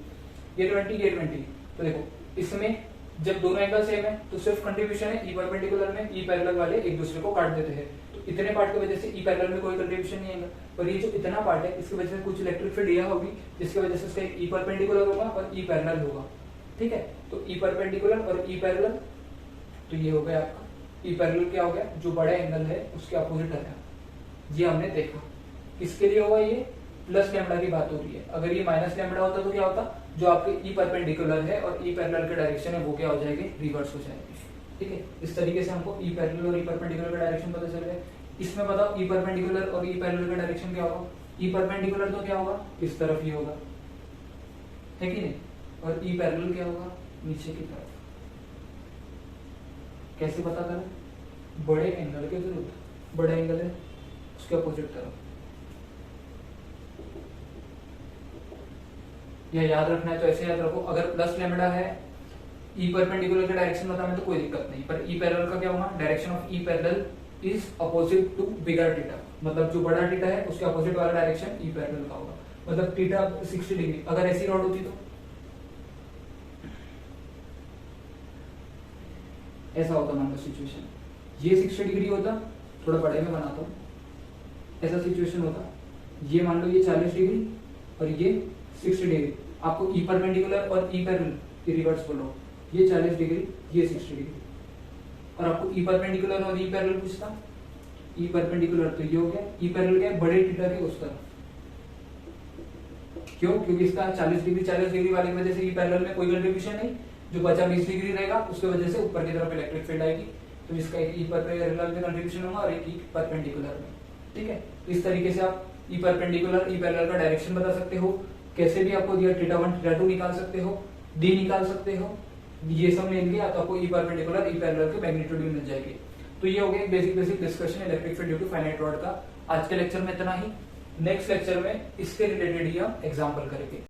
ये 20, ये 20। तो देखो इसमें जब दोनों एंगल सेम है तो सिर्फ कंट्रीब्यूशन है ई परपेंडिकुलर में, ई पैरेलल वाले एक दूसरे को काट देते हैं, तो इतने पार्ट की वजह से ई पैरेलल में कोई कंट्रीब्यूशन नहीं आएगा, पर ये जो इतना पार्ट है इसकी वजह से कुछ इलेक्ट्रिक फील्ड यह होगी जिसकी वजह से इसका ई परपेंडिकुलर होगा और ई पैरेलल होगा, ठीक है। तो ई परपेंडिकुलर और ई पैरेलल, तो ये हो गया आपका ई पैरेलल, क्या हो गया, जो बड़ा एंगल है उसके अपोजिट है, ये हमने देखा। किसके लिए होगा, ये प्लस लैम्बडा की बात हो रही है, अगर ये माइनस लैम्बडा होता तो क्या होता, जो आपके ई परपेंडिकुलर है और ई पैरेलल के डायरेक्शन है वो क्या हो जाएंगे, रिवर्स हो जाएंगे, ठीक है। इस तरीके से हमको ई पैरेलल और ई परपेंडिकुलर का डायरेक्शन पता चल गया। इसमें बताओ ई परपेंडिकुलर और ई पैरेलल का डायरेक्शन क्या होगा, ई परपेंडिकुलर तो क्या होगा, इस तरफ ही होगा, है कि नहीं, और ई पैरेलल क्या होगा, नीचे की तरफ। कैसे पता करें, बड़े एंगल के विरुद्ध, बड़ा एंगल है उसके अपोजिट तरफ, यह याद रखना है। तो ऐसे याद रखो, अगर प्लस लैम्बडा है, ई परपेंडिकुलर का डायरेक्शन बताना तो कोई दिक्कत नहीं, पर ई पैरेलल का क्या होगा, direction of E parallel is opposite to bigger theta, मतलब जो बड़ा थीटा है उसके अपोजिट वाला डायरेक्शन ई पैरेलल का होगा, मतलब थीटा 60 डिग्री। अगर ऐसी रॉड होती तो ऐसा होता, मान लो सिचुएशन, ये 60 डिग्री होता, थोड़ा बड़े में बनाता हूँ, ऐसा सिचुएशन होता, ये मान लो ये 40 डिग्री और ये 60 डिग्री, आपको ई परपेंडिकुलर और ई पैरेलल की रिवर्स बोलो, ये 40 डिग्री, ये 60 डिग्री, और आपको ई परपेंडिकुलर और ई पैरेलल पूछता, ई परपेंडिकुलर तो ये हो गया, ई पैरेलल क्या है, बड़े थीटा के उस तरफ, क्यों, क्योंकि इसका 40 डिग्री वाली वजह से ई पैरेलल में कोई कंट्रीब्यूशन नहीं, जो बचा 20 डिग्री रहेगा उसके वजह से ऊपर की तरफ इलेक्ट्रिक फील्ड आएगी, तो इसका एक ई पैरेलल में कंट्रीब्यूशन होगा और एक ई परपेंडिकुलर में, ठीक है। इस तरीके से आप ई परपेंडिकुलर ई पैरेलल का डायरेक्शन बता सकते हो, कैसे भी आपको दिया थीटा 1 थीटा 2 निकाल सकते हो, डी निकाल सकते हो, ये सब मिल गया तो आपको ई परपेंडिकुलर ई पैरेलल की मैग्नीट्यूड भी मिल जाएगी। तो ये हो गया basic discussion electric field due to finite rod का। आज के लेक्चर में इतना ही, नेक्स्ट लेक्चर में इसके रिलेटेड ही हम एग्जांपल करेंगे।